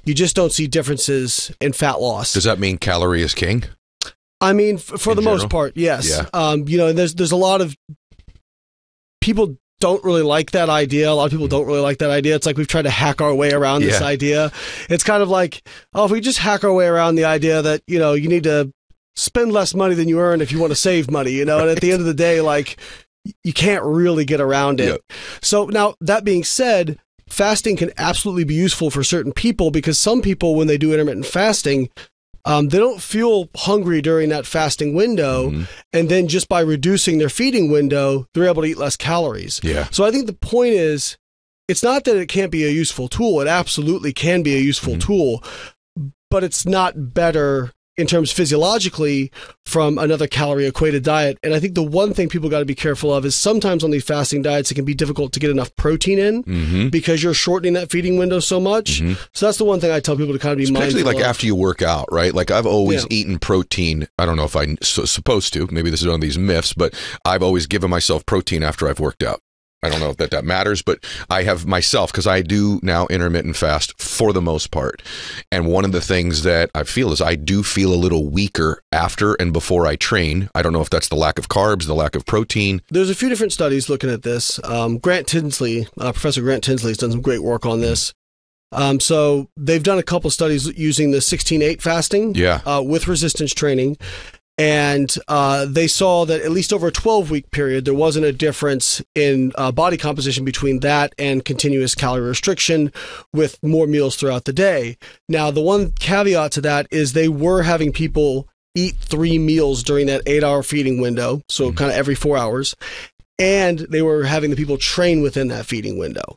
you just don't see differences in fat loss. Does that mean calorie is king? I mean, for the most part, yes. Yeah. There's a lot of people don't really like that idea. A lot of people don't really like that idea. It's like we've tried to hack our way around this idea. It's kind of like, if we just hack our way around the idea that, you need to spend less money than you earn if you want to save money, and at the end of the day, like, you can't really get around it. Yeah. So now, that being said, fasting can absolutely be useful for certain people because some people, when they do intermittent fasting, they don't feel hungry during that fasting window. And then just by reducing their feeding window, they're able to eat less calories. Yeah. So I think the point is, it's not that it can't be a useful tool. It absolutely can be a useful tool, but it's not better in terms physiologically from another calorie equated diet. And I think the one thing people got to be careful of is sometimes on these fasting diets, it can be difficult to get enough protein in because you're shortening that feeding window so much. So that's the one thing I tell people to kind of be mindful of. Especially like after you work out, right? Like I've always eaten protein. I don't know if I'm supposed to, maybe this is one of these myths, but I've always given myself protein after I've worked out. I don't know if that matters, but I have myself, because I do now intermittent fast for the most part. And one of the things that I feel is I do feel a little weaker after and before I train. I don't know if that's the lack of carbs, the lack of protein. There's a few different studies looking at this. Grant Tinsley, Professor Grant Tinsley has done some great work on this. So they've done a couple studies using the 16-8 fasting with resistance training. And they saw that at least over a 12-week period, there wasn't a difference in body composition between that and continuous calorie restriction with more meals throughout the day. Now, the one caveat to that is they were having people eat 3 meals during that 8-hour feeding window, so kind of every 4 hours, and they were having the people train within that feeding window.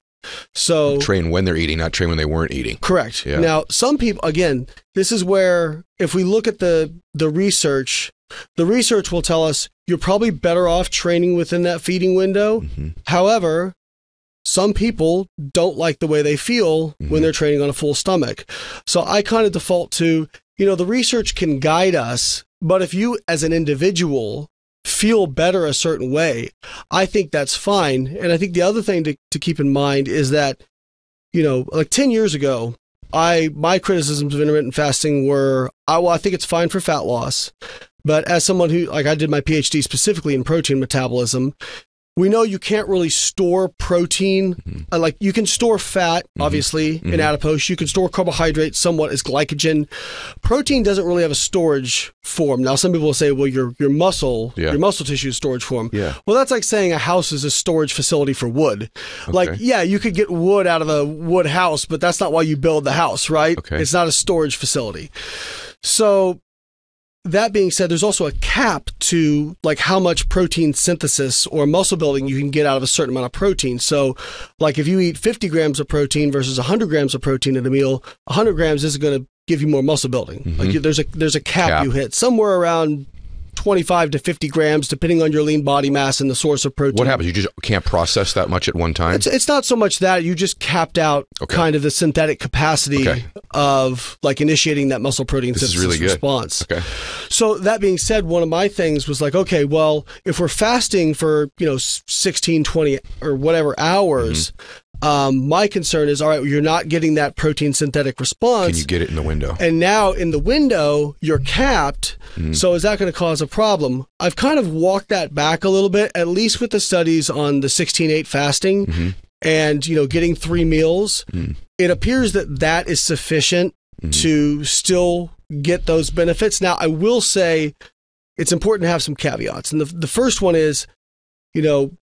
So train when they're eating, not train when they weren't eating. Correct. Yeah. Now, some people, again, this is where if we look at the research will tell us you're probably better off training within that feeding window. However, some people don't like the way they feel when they're training on a full stomach. So I kind of default to, the research can guide us, but if you as an individual feel better a certain way, I think that's fine. And I think the other thing to keep in mind is that, like 10 years ago, my criticisms of intermittent fasting were, I think it's fine for fat loss. But as someone who, I did my PhD specifically in protein metabolism, we know you can't really store protein. You can store fat, obviously, in adipose. You can store carbohydrates somewhat as glycogen. Protein doesn't really have a storage form. Now, some people will say, well, your muscle tissue is storage form. Yeah. Well, that's like saying a house is a storage facility for wood. Okay. You could get wood out of a wood house, but that's not why you build the house, right? Okay. It's not a storage facility. So that being said, there's also a cap to how much protein synthesis or muscle building you can get out of a certain amount of protein. So if you eat 50 grams of protein versus 100 grams of protein in a meal, 100 grams isn't going to give you more muscle building. There's a cap you hit somewhere around 25 to 50 grams, depending on your lean body mass and the source of protein. What happens? You just can't process that much at one time? It's not so much that. You just capped out kind of the synthetic capacity of initiating that muscle protein synthesis response. Okay. So that being said, one of my things was if we're fasting for, 16, 20 or whatever hours, my concern is, all right, you're not getting that protein synthetic response. Can you get it in the window? And now in the window, you're capped. So is that going to cause a problem? I've kind of walked that back a little bit, at least with the studies on the 16-8 fasting and, getting 3 meals. It appears that is sufficient to still get those benefits. Now, I will say it's important to have some caveats. And the first one is,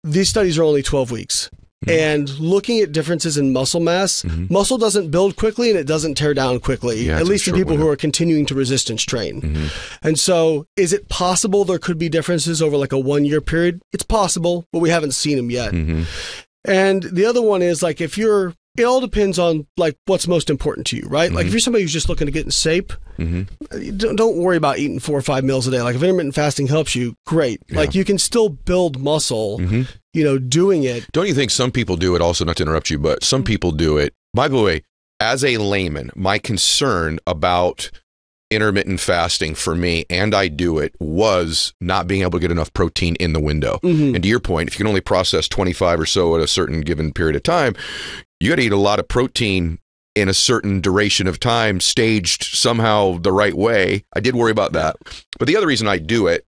these studies are only 12 weeks. And looking at differences in muscle mass, muscle doesn't build quickly and it doesn't tear down quickly, at least in people who are continuing to resistance train. And so is it possible there could be differences over a 1-year period? It's possible, but we haven't seen them yet. And the other one is it all depends on what's most important to you, right? If you're somebody who's just looking to get in shape, don't worry about eating 4 or 5 meals a day. If intermittent fasting helps you, great. You can still build muscle, doing it. Don't you think some people do it also, not to interrupt you, but some people do it. By the way, as a layman, my concern about intermittent fasting for me, and I do it, was not being able to get enough protein in the window. And to your point, if you can only process 25 or so at a certain given period of time, you got to eat a lot of protein in a certain duration of time, staged somehow the right way. I did worry about that. But the other reason I do it,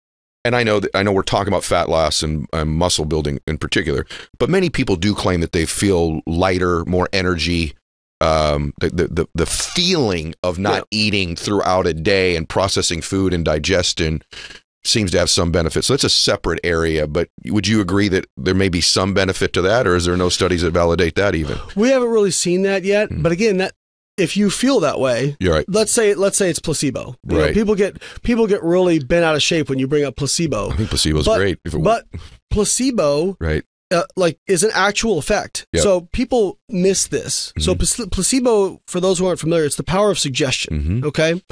and I know we're talking about fat loss and muscle building in particular, but many people do claim that they feel lighter, more energy. The feeling of not eating throughout a day and processing food and digestion seems to have some benefits. So that's a separate area, but would you agree that there may be some benefit to that, or is there no studies that validate that even? We haven't really seen that yet, but again, that if you feel that way, you're right. Let's say it's placebo. Right. People get really bent out of shape when you bring up placebo. I think placebo's great. But placebo, right, is an actual effect. Yep. So people miss this. So placebo, for those who aren't familiar, it's the power of suggestion. Okay,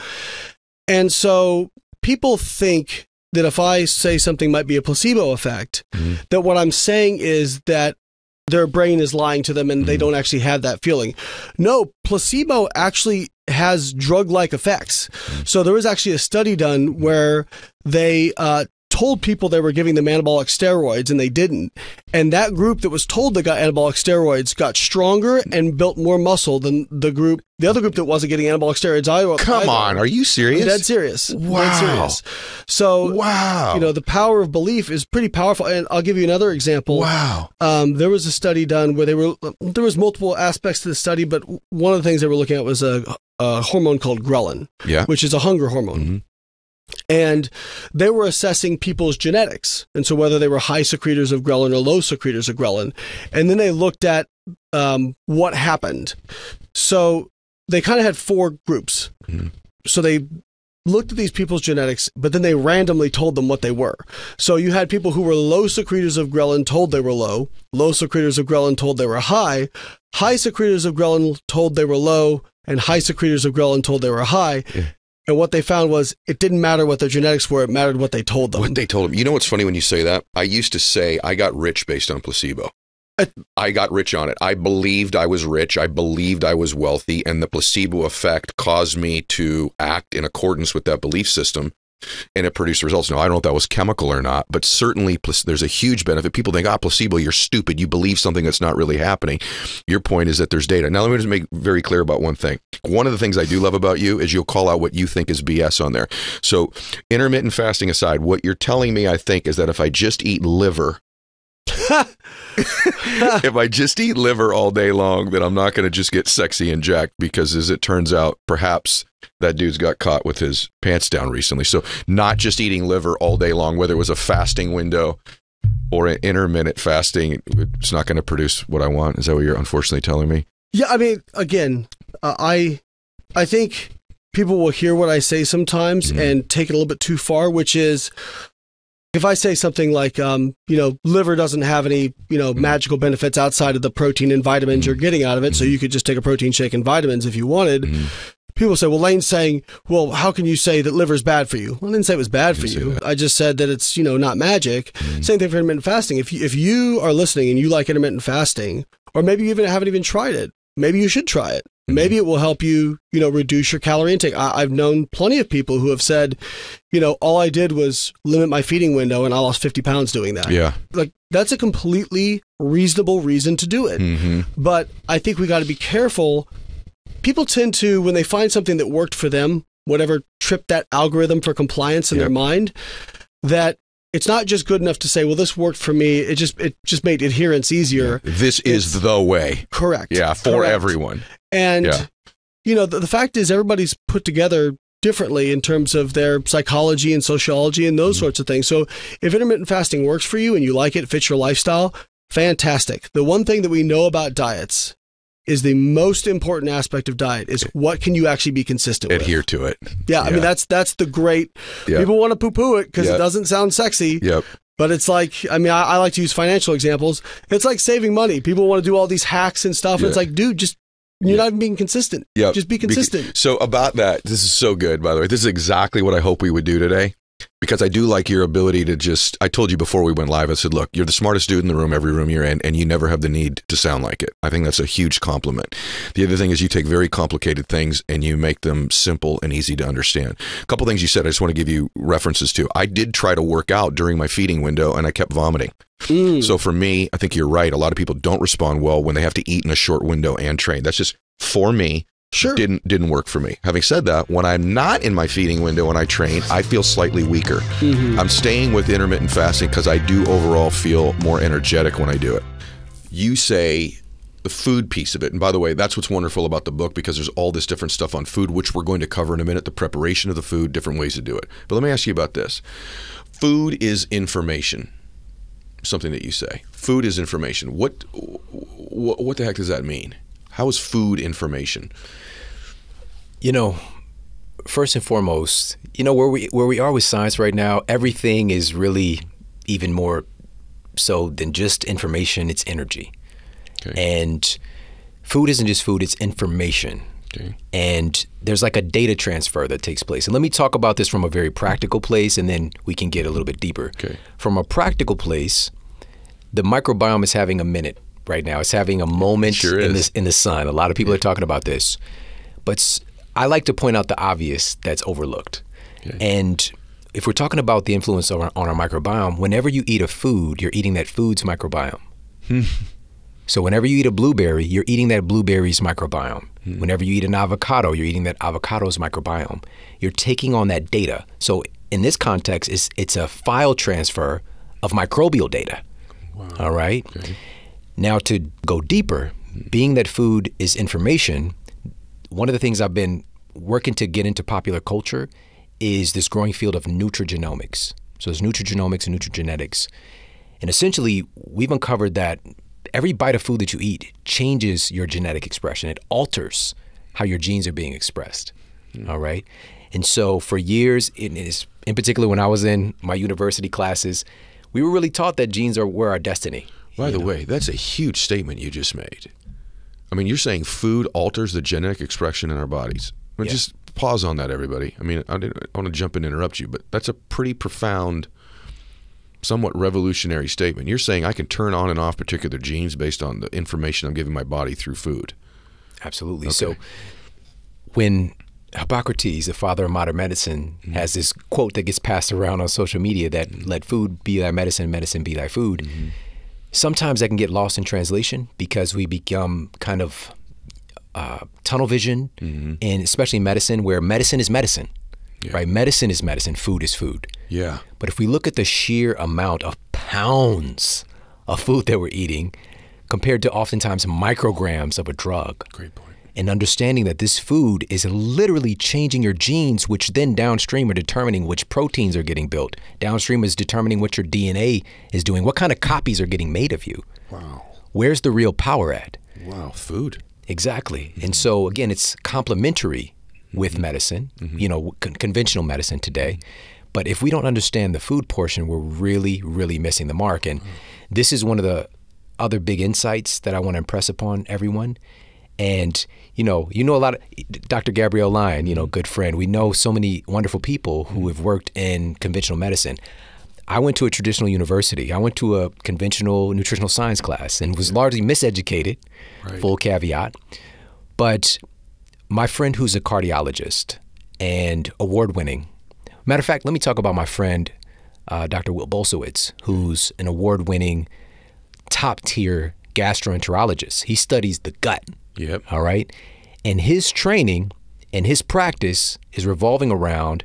and so people think that if I say something might be a placebo effect, that what I'm saying is that their brain is lying to them and they don't actually have that feeling. No, placebo actually has drug-like effects. So there was actually a study done where they told people they were giving them anabolic steroids and they didn't. And that group that was told they got anabolic steroids got stronger and built more muscle than the other group that wasn't getting anabolic steroids either. Come on, are you serious? I'm dead serious. Wow. Dead serious. So, the power of belief is pretty powerful. And I'll give you another example. Wow. There was a study done where there was multiple aspects to the study, but one of the things they were looking at was a hormone called ghrelin, which is a hunger hormone. Mm-hmm. And they were assessing people's genetics. And so whether they were high secretors of ghrelin or low secretors of ghrelin. And then they looked at what happened. So they kind of had 4 groups. Mm-hmm. So they looked at these people's genetics, but then they randomly told them what they were. So you had people who were low secretors of ghrelin told they were low secretors of ghrelin told they were high secretors of ghrelin told they were low, and high secretors of ghrelin told they were high. Yeah. And what they found was it didn't matter what their genetics were. It mattered what they told them. What they told them. You know what's funny when you say that? I used to say I got rich based on placebo. I got rich on it. I believed I was rich. I believed I was wealthy. And the placebo effect caused me to act in accordance with that belief system. And it produced results. Now, I don't know if that was chemical or not, but certainly there's a huge benefit. People think, placebo, you're stupid. You believe something that's not really happening. Your point is that there's data. Now, let me just make very clear about one thing. One of the things I do love about you is you'll call out what you think is BS on there. So intermittent fasting aside, what you're telling me, I think, is that if I just eat liver, if I just eat liver all day long, then I'm not going to just get sexy and jacked because, as it turns out, perhaps that dude's got caught with his pants down recently. So not just eating liver all day long, whether it was a fasting window or an intermittent fasting, it's not going to produce what I want. Is that what you're unfortunately telling me? Yeah, I mean, again, I think people will hear what I say sometimes and take it a little bit too far, which is, if I say something like, liver doesn't have any, magical benefits outside of the protein and vitamins you're getting out of it, so you could just take a protein shake and vitamins if you wanted. People say, well, Layne's saying, well, how can you say that liver's bad for you? Well, I didn't say it was bad for you. I just said that it's, not magic. Same thing for intermittent fasting. If you are listening and you like intermittent fasting, or maybe you haven't even tried it, maybe you should try it. Maybe it will help you, reduce your calorie intake. I've known plenty of people who have said, all I did was limit my feeding window and I lost 50 pounds doing that. Yeah. Like, that's a completely reasonable reason to do it. But I think we got to be careful. People tend to, when they find something that worked for them, whatever tripped that algorithm for compliance in their mind, that it's not just good enough to say, well, this worked for me. It just made adherence easier. This is the way. Correct. Yeah, for everyone. And, the fact is everybody's put together differently in terms of their psychology and sociology and those sorts of things. So if intermittent fasting works for you and you like it, fits your lifestyle, fantastic. The one thing that we know about diets is the most important aspect of diet is what can you actually be consistent with? Adhere to it. Yeah, I mean, that's the great, people want to poo-poo it because it doesn't sound sexy. But it's like, I mean, I like to use financial examples. It's like saving money. People want to do all these hacks and stuff. And it's like, dude, you're not even being consistent. Just be consistent. So about that, this is so good, by the way. This is exactly what I hope we would do today. Because I do like your ability to I told you before we went live, I said, look, you're the smartest dude in the room, every room you're in, and you never have the need to sound like it. I think that's a huge compliment. The other thing is you take very complicated things and you make them simple and easy to understand. A couple things you said, I just want to give you references to. I did try to work out during my feeding window and I kept vomiting. So for me, I think you're right. A lot of people don't respond well when they have to eat in a short window and train. That's just, for me, didn't work for me. Having said that, when I'm not in my feeding window and I train, I feel slightly weaker. I'm staying with intermittent fasting because I do overall feel more energetic when I do it. You say the food piece of it, and by the way, that's what's wonderful about the book, because there's all this different stuff on food, which we're going to cover in a minute, the preparation of the food, different ways to do it. But let me ask you about this. Food is information. Something that you say. Food is information. What the heck does that mean? How is food information? First and foremost, where we are with science right now, everything is really even more so than just information, it's energy. And food isn't just food, it's information. And there's like a data transfer that takes place. And let me talk about this from a very practical place, and then we can get a little bit deeper. From a practical place, the microbiome is having a minute right now. It's having a moment in the sun. A lot of people are talking about this. But I like to point out the obvious that's overlooked. And if we're talking about the influence on our microbiome, whenever you eat a food, you're eating that food's microbiome. So whenever you eat a blueberry, you're eating that blueberry's microbiome. Whenever you eat an avocado, you're eating that avocado's microbiome. You're taking on that data. So in this context, it's a file transfer of microbial data. Wow. All right? Okay. Now to go deeper, being that food is information, one of the things I've been working to get into popular culture is this growing field of nutrigenomics. So there's nutrigenomics and nutrigenetics. And essentially, we've uncovered that every bite of food that you eat changes your genetic expression. It alters how your genes are being expressed, all right? And so for years, in particular when I was in my university classes, we were really taught that genes were our destiny. By the way, that's a huge statement you just made. I mean, you're saying food alters the genetic expression in our bodies. I mean, just pause on that, everybody. I mean, I want to jump in and interrupt you, but that's a pretty profound, somewhat revolutionary statement. You're saying I can turn on and off particular genes based on the information I'm giving my body through food. Absolutely. Okay. So when Hippocrates, the father of modern medicine, has this quote that gets passed around on social media that let food be thy medicine, medicine be thy food. Sometimes that can get lost in translation because we become kind of tunnel vision, and especially medicine, where medicine is medicine. Right? Medicine is medicine, food is food. Yeah. But if we look at the sheer amount of pounds of food that we're eating compared to oftentimes micrograms of a drug. Great point. And understanding that this food is literally changing your genes, which then downstream are determining which proteins are getting built. Downstream is determining what your DNA is doing, what kind of copies are getting made of you. Wow. Where's the real power at? Wow, food. Exactly. And so again, it's complementary with medicine, you know, conventional medicine today. But if we don't understand the food portion, we're really, really missing the mark. And this is one of the other big insights that I want to impress upon everyone. And, you know a lot of Dr. Gabrielle Layne, you know, good friend. We know so many wonderful people who have worked in conventional medicine. I went to a traditional university. I went to a conventional nutritional science class and was largely miseducated, full caveat. But my friend who's a cardiologist and award-winning. Matter of fact, let me talk about my friend, Dr. Will Bolsowitz, who's an award-winning top-tier gastroenterologist. He studies the gut. Yep. All right. And his training and his practice is revolving around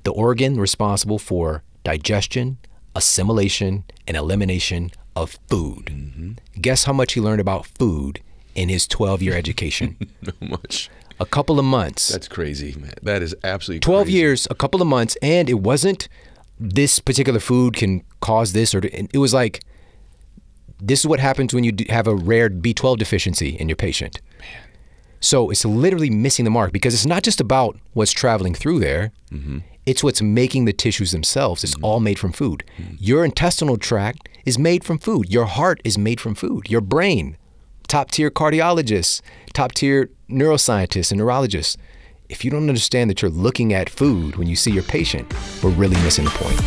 the organ responsible for digestion, assimilation, and elimination of food. Guess how much he learned about food in his 12-year education? Not much. A couple of months. That's crazy, man. That is absolutely 12 crazy. years, a couple of months, and it wasn't this particular food can cause this, or it was like, this is what happens when you have a rare B12 deficiency in your patient. Man. So it's literally missing the mark because it's not just about what's traveling through there. It's what's making the tissues themselves. It's all made from food. Your intestinal tract is made from food. Your heart is made from food. Your brain, top-tier cardiologists, top-tier neuroscientists and neurologists. If you don't understand that you're looking at food when you see your patient, we're really missing the point.